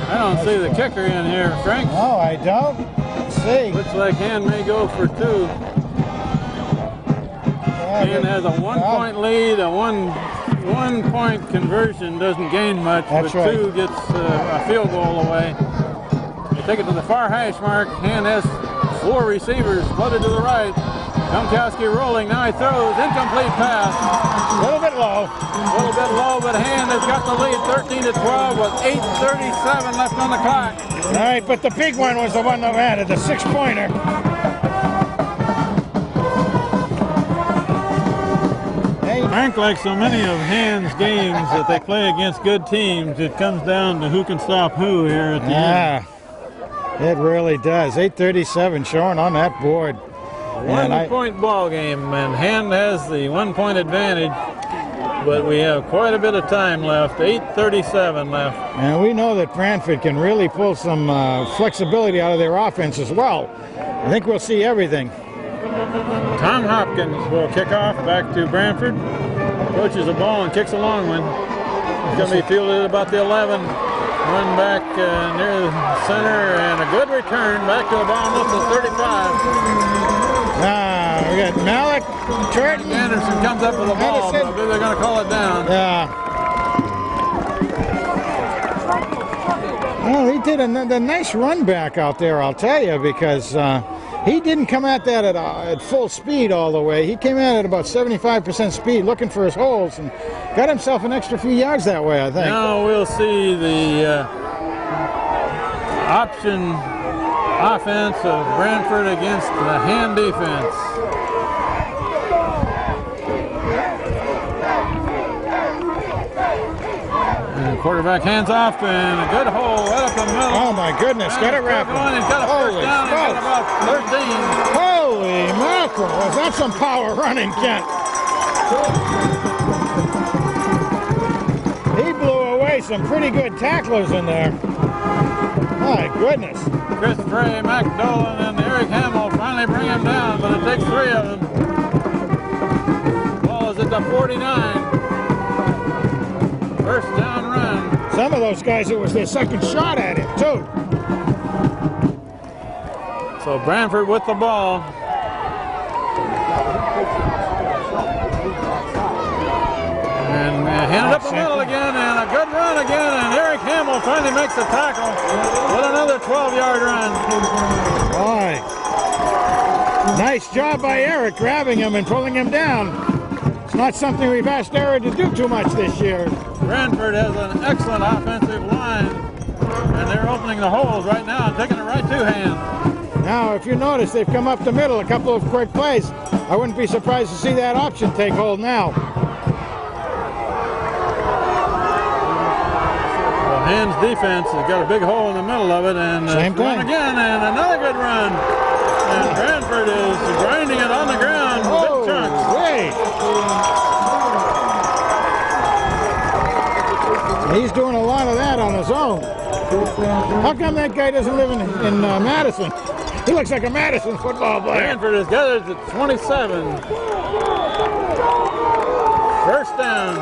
I don't see the kicker in here, Frank. No, I don't. Let's see. Looks like Hand may go for 2. Yeah, Hand has a 1-point lead. A one-point conversion doesn't gain much, That's but right. 2 gets a field goal away. They take it to the far hash mark. Hand has 4 receivers flooded to the right. Domkowski rolling, now he throws, incomplete pass. a little bit low. A little bit low, but Hand has got the lead 13-12 with 8:37 left on the clock. All right, but the big one was the one that added, the 6-pointer. Frank, like so many of Hand's games that they play against good teams, it comes down to who can stop who here at the end. Yeah, it really does. 8:37 showing on that board. One-point ball game, and Hand has the 1-point advantage, but we have quite a bit of time left. 8:37 left. And we know that Branford can really pull some flexibility out of their offense as well. I think we'll see everything. Tom Hopkins will kick off back to Branford. Approaches the ball and kicks a long one. It's going to be fielded about the 11. Run back near the center, and a good return back to about almost the 35. We got Malik, Turton. Anderson comes up with the ball, but I believe they're going to call it down. Yeah. Well, he did a nice run back out there, I'll tell you, because he didn't come at that at full speed all the way. He came at it about 75% speed, looking for his holes, and got himself an extra few yards that way, I think. Now we'll see the option offense of Branford against the Hand defense. And the quarterback hands off, and a good hole right up the middle. Oh my goodness, got it wrapped. He's got a first down, he's got about 13. Holy mackerel, was that some power running, Kent? He blew away some pretty good tacklers in there. My goodness. Chris Frey, Mac Dolan, and Eric Hamill finally bring him down, but it takes 3 of them. Ball is at the 49. First down run. Some of those guys, it was their second shot at it, too. So Branford with the ball. And handed up the middle again, and a good run again, and Eric Hamill finally makes the tackle with another 12-yard run. Boy. Nice job by Eric grabbing him and pulling him down. It's not something we've asked Eric to do too much this year. Branford has an excellent offensive line, and they're opening the holes right now and taking it right to Hand. Now, if you notice, they've come up the middle, a couple of quick plays. I wouldn't be surprised to see that option take hold now. Well, Hand's defense has got a big hole in the middle of it, and Same run thing. again, and another good run. And Branford is grinding it on the ground, big chunks. Wait. He's doing a lot of that on his own. How come that guy doesn't live in Madison? He looks like a Madison football player. Branford is gathered at 27. First down.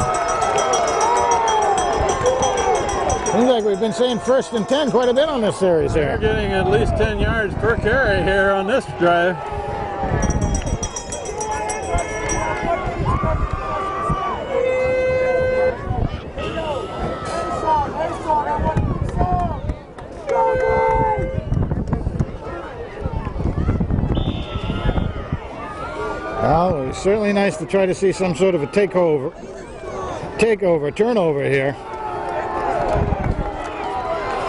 Seems like we've been saying 1st and 10 quite a bit on this series They're here. getting at least 10 yards per carry here on this drive. Well, it's certainly nice to try to see some sort of a turnover here.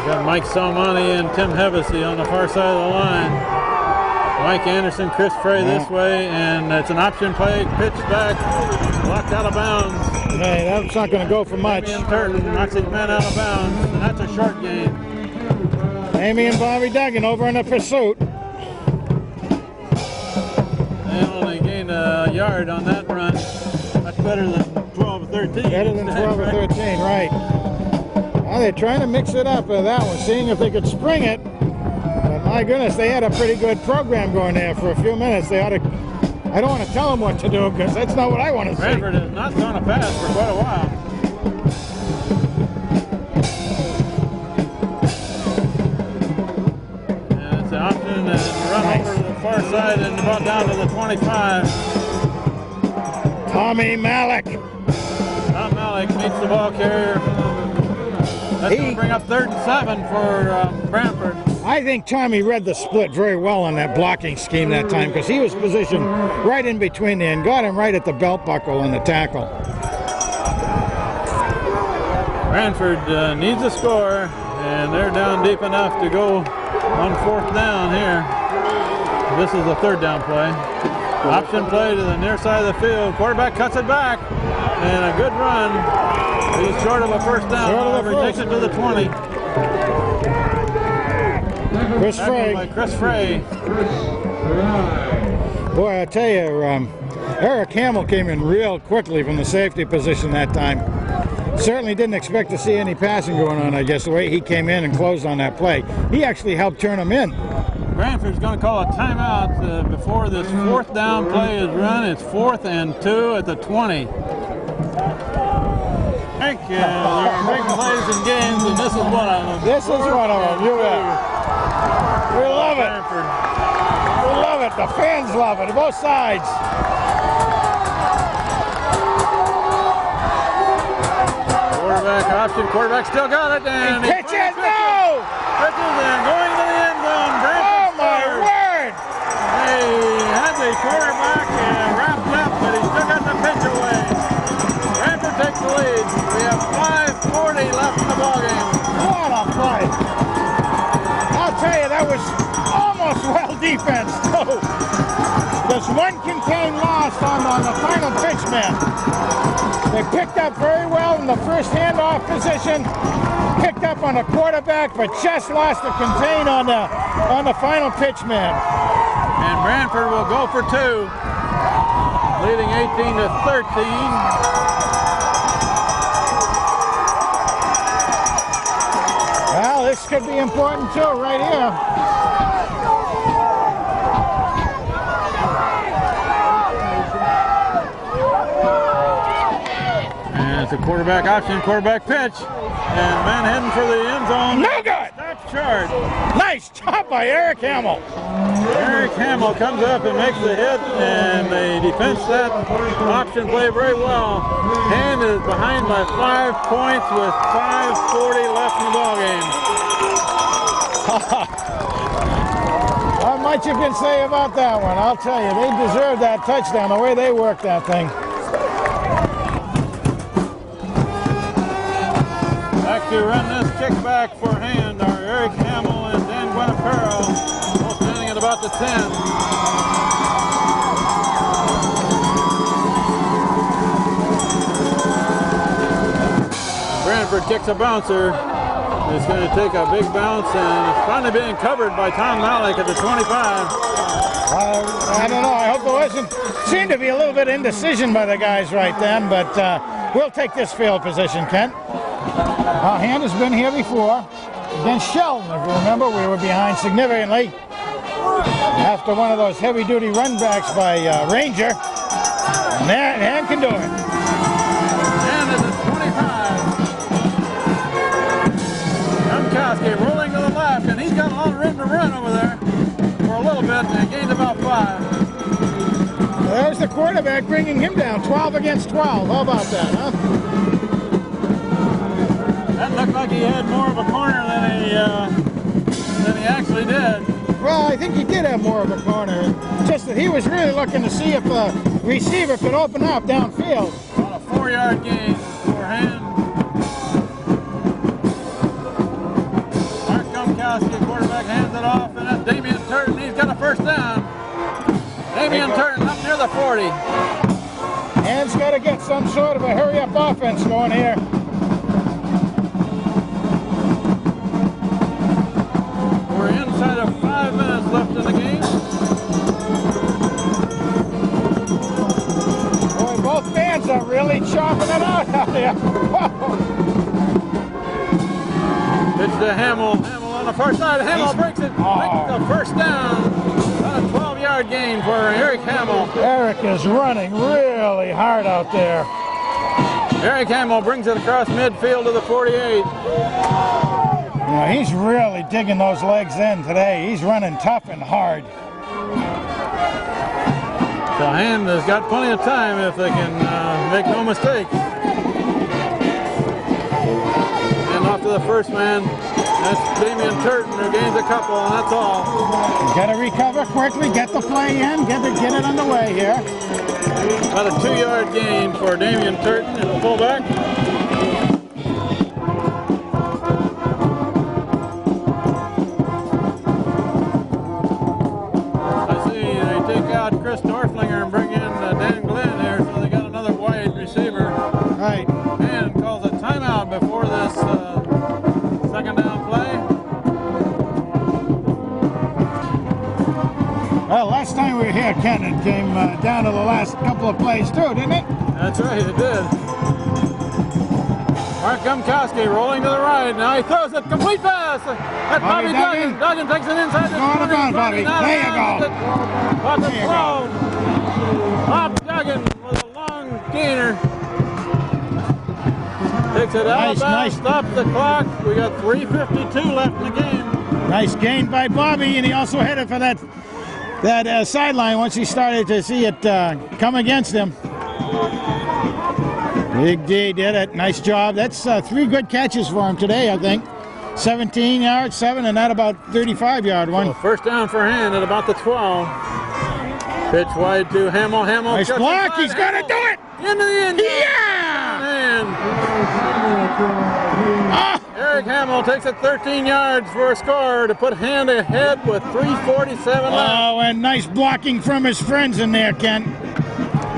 Got Mike Salmani and Tim Hevesy on the far side of the line. Mike Anderson, Chris Frey this way, and it's an option play, pitch back, blocked out of bounds. Hey, that's not going to go for much. Damian Turton knocks his man out of bounds, and that's a short gain. Amy and Bobby Duggan over in the pursuit. They only gained a yard on that run. That's better than 12 or 13. Better than 12 or 13, right. Well, they're trying to mix it up with that one, seeing if they could spring it. But my goodness, they had a pretty good program going there for a few minutes. They ought to I don't want to tell him what to do because that's not what I want to see. Branford has not thrown a pass for quite a while. And it's an option and run over to the far side and about down to the 25. Tommy Malik. Tom Malik meets the ball carrier. That's going to bring up 3rd and 7 for Branford. I think Tommy read the split very well on that blocking scheme that time because he was positioned right in between there and got him right at the belt buckle on the tackle. Branford needs a score, and they're down deep enough to go on 4th down here. This is the 3rd down play. Option play to the near side of the field. Quarterback cuts it back, and a good run. He's short of a 1st down. However, he takes it to the 20. Chris Frey. By Chris Frey. Boy, I tell you, Eric Hamill came in real quickly from the safety position that time. Certainly didn't expect to see any passing going on, I guess, the way he came in and closed on that play. He actually helped turn him in. Branford's going to call a timeout before this 4th down play is run. It's 4th and 2 at the 20. Thank you. There are big plays in games, and this is one of them. This is one of them. You bet. We love it. We love it. The fans love it. Both sides. Quarterback option. Quarterback still got it. And He pitches. No! Pitches and going to the end zone. Branford Oh, my word! They had the quarterback wrapped up, but he still got the pitch away. Branford takes the lead. We have 5:40 left in the ballgame. What a play. I'll tell you, that was almost well defense, too. There's one contained loss on the final pitch, man. They picked up very well in the first handoff position, picked up on the quarterback, but just lost the contain on the final pitch, man. And Branford will go for 2, leading 18-13. Well, this could be important too, right here. And it's a quarterback option, quarterback pitch. And man heading for the end zone. No good! Stop short. Nice job by Eric Hamill. Eric Hamill comes up and makes the hit, and they defense that option play very well. Hand is behind by 5 points with 5:40 left in the ballgame. Not much you can say about that one. I'll tell you, they deserved that touchdown, the way they worked that thing. Back to run this kick back for hand are Eric Hamill and Dan Guanapero, both standing at about the 10. Branford kicks a bouncer. It's going to take a big bounce, and it's finally being covered by Tom Malik at the 25. I don't know. I hope there seemed to be a little bit of indecision by the guys right then, but we'll take this field position, Kent. Our hand has been here before against Sheldon. If you remember, we were behind significantly after one of those heavy-duty run backs by Ranger. And that hand can do it. And at the 25. Youngkowski rolling to the left, and he's got a lot of room to run over there for a little bit, and he gained about 5. There's the quarterback bringing him down, 12 against 12. How about that, huh? That looked like he had more of a corner than he actually did. Well, I think he did have more of a corner. Just that he was really looking to see if the receiver could open up downfield. About a 4-yard gain for hand. Mark Youngkowski, quarterback, hands it off, and that's Damian Turton. He's got a 1st down. Damian Turton up near the 40. Hand's got to get some sort of a hurry-up offense going here. We're inside of 5 minutes left in the game. Boy, both fans are really chopping it out there. Pitch to Hamill. Hamill on the far side. Hamill breaks it. Makes the 1st down. About a 12-yard 2-yard gain for Eric Hamill. Eric is running really hard out there. Eric Hamill brings it across midfield to the 48. You know, he's really digging those legs in today. He's running tough and hard. The Hand has got plenty of time if they can make no mistakes. And off to the first man. That's Damian Turton who gains a couple, and that's all. Got to recover quickly, get the play in, get it underway here. About a 2-yard gain for Damian Turton in the fullback. I see they take out Chris Dorflinger and bring in Dan Glenn here, so they got another wide receiver. Right. And calls a timeout before this second down play. Well, last time we were here, Ken, it came down to the last couple of plays too, didn't it? That's right, it did. Mark Gumkowski rolling to the right. Now he throws it. Complete pass. At Bobby Duggan. Duggan takes it inside the 20. Going down, Bobby. There you go. But the throw. Bob Duggan with a long gainer. Takes it out of bounds. Stops the clock. We got 3:52 left in the game. Nice gain by Bobby, and he also headed for that sideline once he started to see it come against him. Big D did it. Nice job. That's 3 good catches for him today, I think. 17 yards, 7, and that about 35-yard one. Well, first down for Hand at about the 12. Pitch wide to Hamill. Hamill. Nice block. He's going to do it. Into the end. Yeah! And Eric Hamill takes it 13 yards for a score to put Hand ahead with 3:47 left. Oh, and nice blocking from his friends in there, Ken.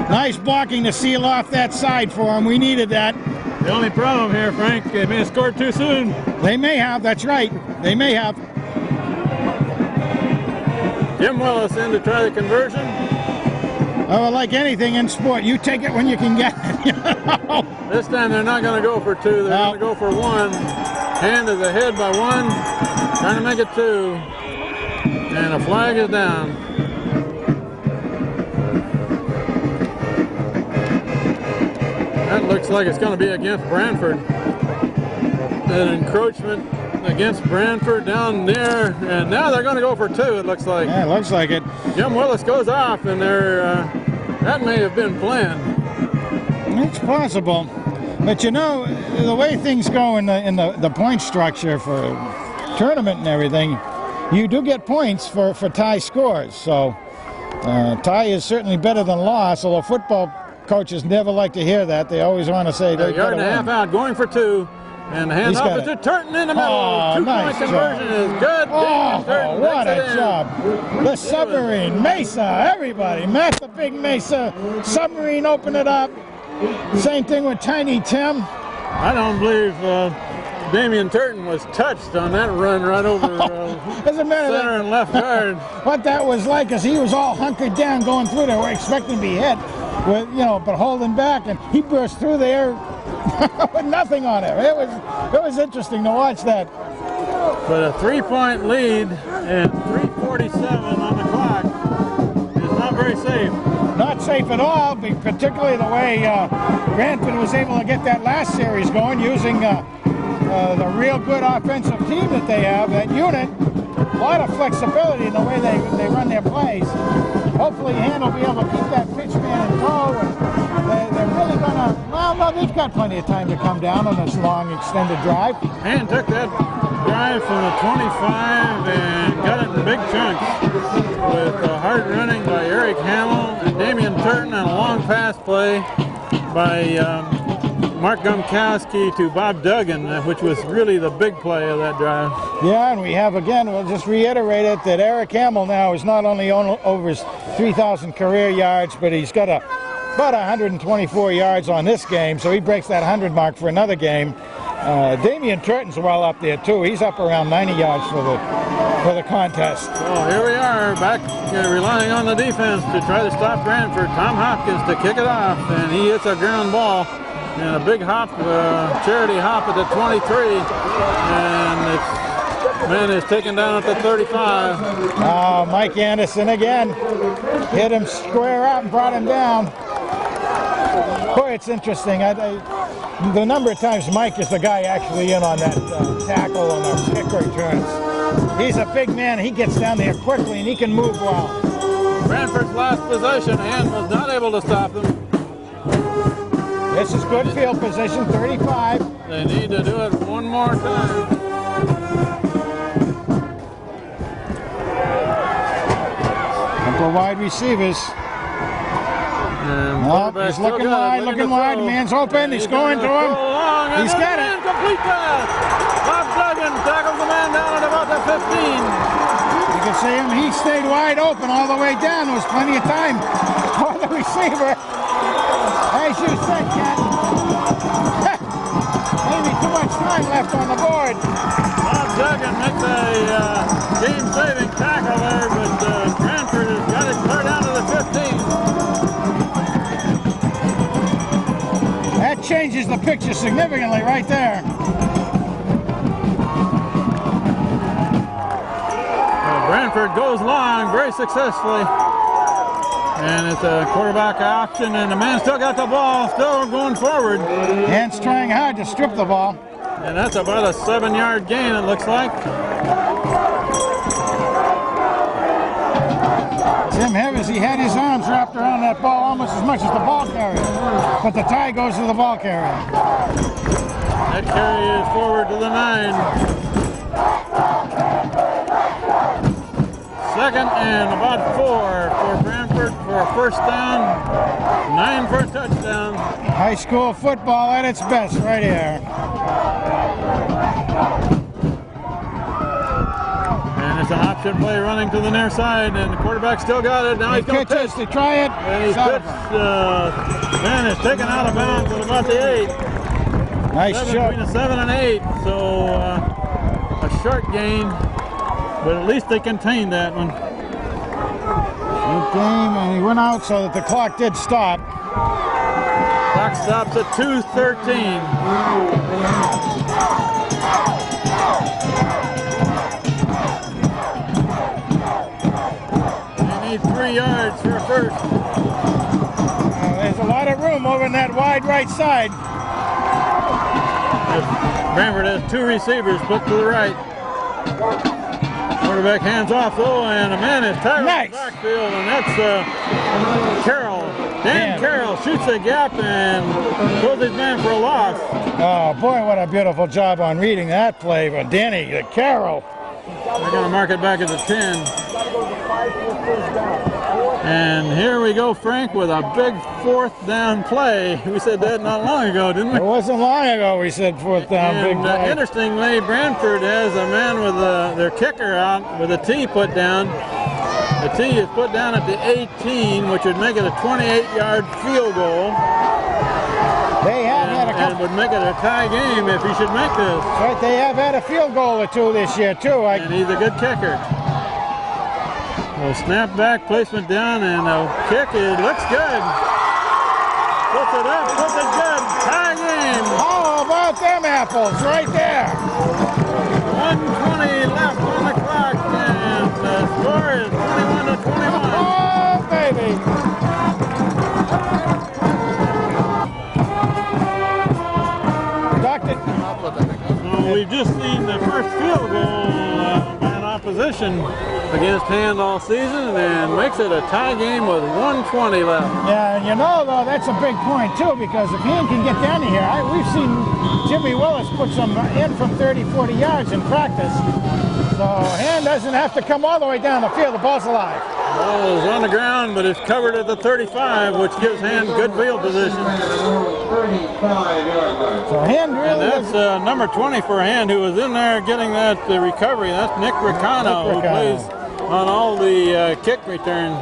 Nice blocking to seal off that side for him. We needed that. The only problem here, Frank, they may have scored too soon. They may have, that's right. They may have. Jim Willis in to try the conversion. Oh, like anything in sport, you take it when you can get it. You know? This time they're not going to go for 2. They're going to go for 1. Hand is ahead by 1. Trying to make it 2. And a flag is down. That looks like it's going to be against Branford. An encroachment against Branford down there, and now they're going to go for 2, it looks like. Yeah, it looks like it. Jim Willis goes off, and that may have been planned. It's possible. But you know, the way things go in the point structure for tournament and everything, you do get points for tie scores. So tie is certainly better than loss, although football coaches never like to hear that. They always want to say a yard and a half out, going for 2. And the hand off to Turton in the middle. Oh, 2-point nice conversion is good. Oh, Turton what a in. job. The submarine, Mesa, everybody. Matt the Big Mesa, submarine, open it up. Same thing with Tiny Tim. I don't believe Damian Turton was touched on that run right over Doesn't matter center and left guard. what that was like, as he was all hunkered down going through there. We're expecting to be hit, with, but holding back, and he burst through there with nothing on it. It was interesting to watch that. But a 3-point lead and 3:47 on the clock is not very safe. Not safe at all, particularly the way Branford was able to get that last series going using the real good offensive team that they have, that unit. A lot of flexibility in the way they run their plays. Hopefully Hand will be able to keep that pitch man in tow. And they're really going to, well, no, they've got plenty of time to come down on this long extended drive. Hand took that drive from the 25 and got it in big chunks with hard running by Eric Hamill and Damian Turton, and a long pass play by Mark Gumkowski to Bob Duggan, which was really the big play of that drive. Yeah, and we have, again, we'll just reiterate it, that Eric Hamill now is not only over his 3,000 career yards, but he's got about 124 yards on this game, so he breaks that 100 mark for another game. Damian Turton's well up there too. He's up around 90 yards for the contest. So here we are, back relying on the defense to try to stop Branford. Tom Hopkins to kick it off, and he hits a ground ball. And a big hop, charity hop at the 23, and it's Man is taken down at the 35. Oh, Mike Anderson again. Hit him square up and brought him down. Boy, it's interesting. The number of times Mike is the guy actually in on that tackle on the kick returns. He's a big man. He gets down there quickly and he can move well. Branford's last possession, and was not able to stop them. This is good field position, 35. They need to do it one more time. Couple wide receivers. And Oh, quarterback he's still looking got it, wide, looking wide. throw. Man's open. He's going to him. He's got it. Incomplete pass. Bob Duggan tackles the man down at about the 15. You can see him. He stayed wide open all the way down. There was plenty of time for the receiver. As you said, Ken. Maybe too much time left on the board. Bob Duggan makes a game-saving tackle there, but Branford has got it clear down to the 15. That changes the picture significantly right there. Branford goes long very successfully. And it's a quarterback option, and the man still got the ball, still going forward. Hand's trying hard to strip the ball. And that's about a 7-yard gain, it looks like. Tim Heavers, he had his arms wrapped around that ball almost as much as the ball carrier. But the tie goes to the ball carrier. That carry is forward to the 9. Second and about 4 for Branford for a first down. 9 for a touchdown. High school football at its best right here. And it's an option play running to the near side, and the quarterback still got it. Now he's going to pitch. To try it. And he's pitched. Man is taken out of bounds at about the 8. Nice shot. Between a 7 and 8, so a short gain, but at least they contained that one. Good game, and he went out so that the clock did stop. Clock stops at 2:13. They need 3 yards for a first. There's a lot of room over in that wide right side. Branford has 2 receivers put to the right. Quarterback hands off though, and a man is tied in the backfield, and that's Carroll. Dan Carroll shoots a gap and throws his man for a loss. Oh boy, what a beautiful job on reading that play by Danny Carroll. They're going to mark it back at the 10. And here we go, Frank, with a big 4th down play. We said that not long ago, didn't we? It wasn't long ago we said 4th down, big play. Interestingly, Branford has a man with their kicker out with a tee put down. The tee is put down at the 18, which would make it a 28-yard field goal. They have had a couple. And would make it a tie game if he should make this. Right, they have had a field goal or 2 this year too. And he's a good kicker. Well, snap back, placement down, and the kick, it looks good. Puts it up, puts it good. Tie game. How about them apples right there? 1:20 left on the clock, and the score is 21-21. Oh, baby. So we've just seen the first field goal in opposition against Hand all season, and makes it a tie game with 1:20 left. Yeah, and you know, though, that's a big point, too, because if Hand can get down to here, we've seen Jimmy Willis put some in from 30, 40 yards in practice. So Hand doesn't have to come all the way down the field. The ball's alive. Ball is on the ground, but it's covered at the 35, which gives Hand good field position. So Hand really. And that's number 20 for Hand, who was in there getting that recovery. That's Nick Ricano, who plays on all the kick return.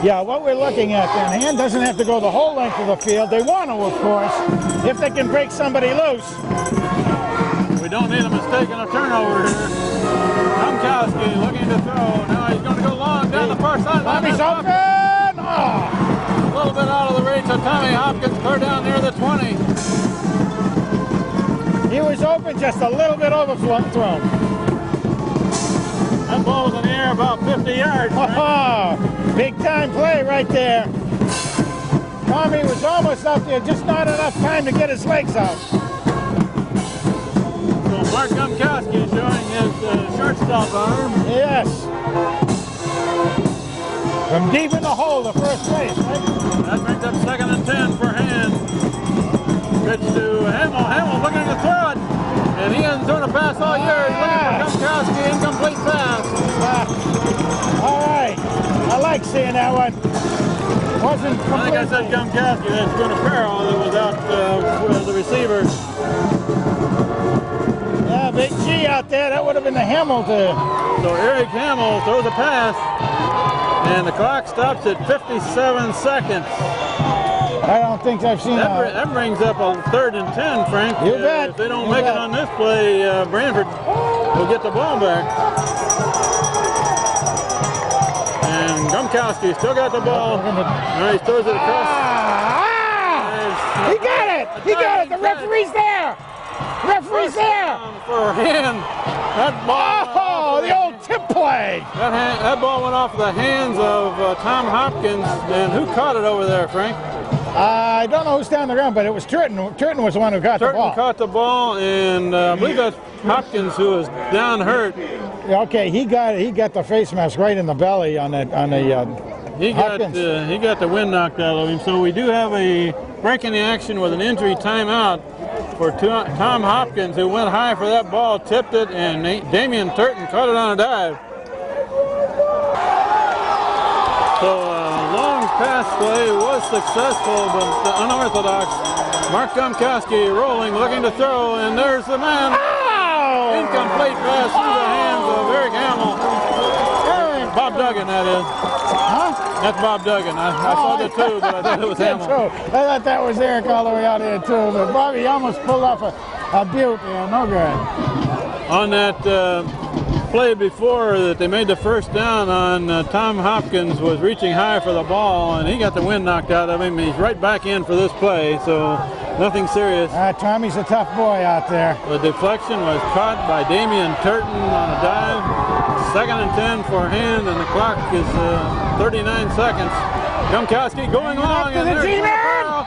Yeah, what we're looking at then, Hand doesn't have to go the whole length of the field. They want to, of course, if they can break somebody loose. We don't need a mistake and a turnover here. Tomkowski looking to throw. Now he's going to go long down the far sideline. Tommy's open! Oh. A little bit out of the reach of Tommy Hopkins, clear down near the 20. He was open, just a little bit overthrown. That ball was in the air about 50 yards. Oh, big time play right there. Tommy was almost up there, just not enough time to get his legs out. So Mark Gumkowski showing his shortstop arm. Yes. From deep in the hole, the first base, right? That brings up 2nd and 10 for Hand. Pitch to Hamill. Hamill looking to throw it. And he hasn't thrown a pass all year. He's looking for Gumkowski. Incomplete pass. All right. I like seeing that one. Wasn't I think I said Gumkowski. That's Gunnar Farrell that was out as the receiver. Yeah, big G out there. That would have been the Hamilton. So Eric Hamill throws a pass. And the clock stops at 57 seconds. I don't think I've seen that. That brings up a 3rd and 10, Frank. You bet. If they don't make it on this play, Branford will get the ball back. And Gumkowski still got the ball. Now he throws it across. He got it! He got it! The referee's there! Referee's there! For Hand. That ball. Oh, the old tip play! That ball went off the hands of Tom Hopkins. And who caught it over there, Frank? I don't know who's down the ground, but it was Turton. Turton was the one who got the ball. Turton caught the ball, and I believe that's Hopkins who was down hurt. Okay, he got the face mask right in the belly on the He got the wind knocked out of him. So we do have a break in the action with an injury timeout for Tom Hopkins, who went high for that ball, tipped it, and Damian Turton caught it on a dive. So long pass play was successful, but unorthodox. Mark Gumkowski rolling, looking to throw, and there's the man. Oh! Incomplete pass through the hands of Eric Hamill. Bob Duggan, that is. Huh? That's Bob Duggan. I saw the two, but I thought it was Hamill. I thought that was Eric all the way out here too, but Bobby almost pulled off a butte there, no good. On that play before that they made the first down on, Tom Hopkins was reaching high for the ball, and he got the wind knocked out of him. He's right back in for this play, so nothing serious. Tommy's a tough boy out there. The deflection was caught by Damian Turton on a dive. 2nd and 10 for Hand, and the clock is 39 seconds. Gumkowski going long, and there's Farrell.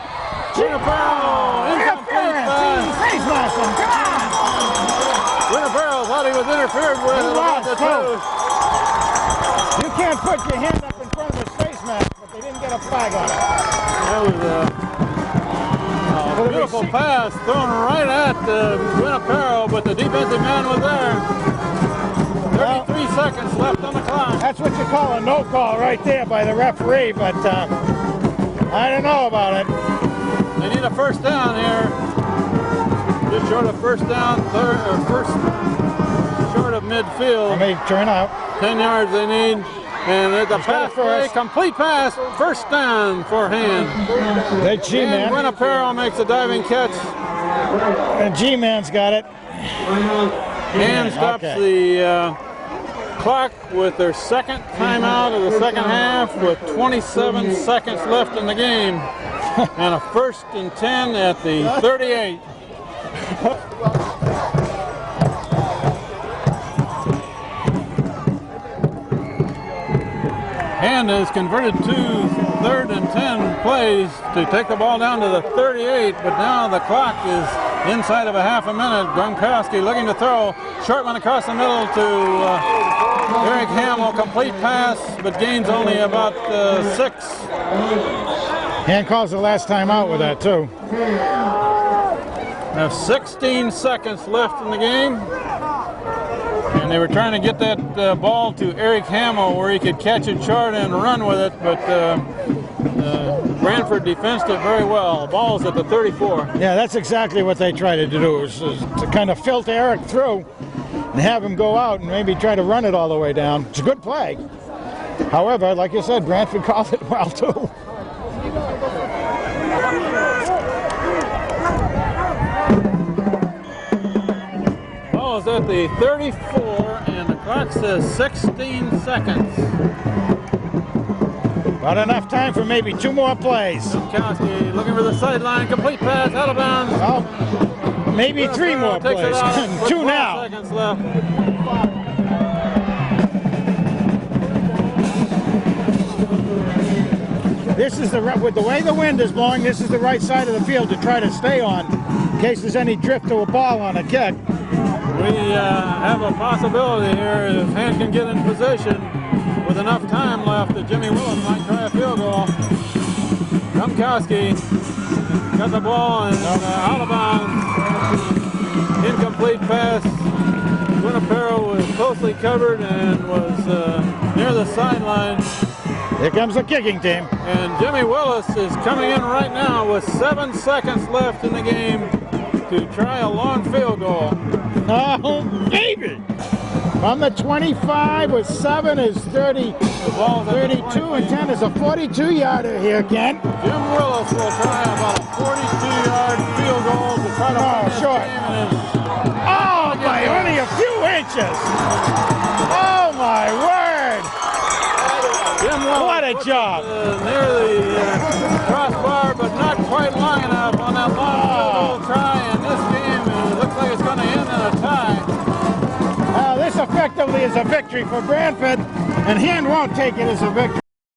Incomplete pass. Face mask him, come on! Gunnar Farrell thought he was interfered with. You can't put your hand up in front of his face mask, but they didn't get a flag on it. That was a beautiful pass thrown right at Gunnar Farrell, but the defensive man was there. 33 seconds left on the clock. That's what you call a no call right there by the referee, but I don't know about it. They need a first down here. Just short of first down, short of midfield. Let me turn out. 10 yards they need. And there's a pass play, complete pass, first down for Hand. The G-Man. And Winaparo makes a diving catch. And G-Man's got it. Hand stops the clock with their second timeout of the second half with 27 seconds left in the game. And a 1st and 10 at the 38. Hand has converted 2 3rd and 10 plays to take the ball down to the 38, but now the clock is inside of a half a minute. Gumkowski looking to throw. Short one across the middle to Eric Hamill. Complete pass, but gains only about 6. Hand calls the last time out with that, too. Have 16 seconds left in the game. And they were trying to get that ball to Eric Hamill where he could catch it short and run with it, but Branford defensed it very well. The ball's at the 34. Yeah, that's exactly what they tried to do, is to kind of filter Eric through and have him go out and maybe try to run it all the way down. It's a good play. However, like you said, Branford called it well, too. Ball is at the 34, and the clock says 16 seconds. About enough time for maybe 2 more plays. Gumkowski looking for the sideline, complete pass, out of bounds. Oh. Maybe 3 more Takes it plays. out with 2 12 now. seconds left. This is with the way the wind is blowing, this is the right side of the field to try to stay on in case there's any drift to a ball on a kick. We have a possibility here if Hand can get in position with enough time left that Jimmy Willis might try a field goal. Rumkowski got the ball and out of bounds. Incomplete pass. Winapero was closely covered and was near the sideline. Here comes the kicking team. And Jimmy Willis is coming in right now with 7 seconds left in the game to try a long field goal. Oh, baby! From the 25 with 7 is 30, The ball's at the 32 and 10 is a 42-yarder here, Kent. Jim Willis will try about a 42-yard field goal to try to win this short. game. And Oh, by only a few inches! Oh, my word! Jim Willis What a puts job. it, near the crossbar, but not quite long enough on that long field goal try. And this game looks like it's going to end in a tie. This effectively is a victory for Branford, and Hand won't take it as a victory.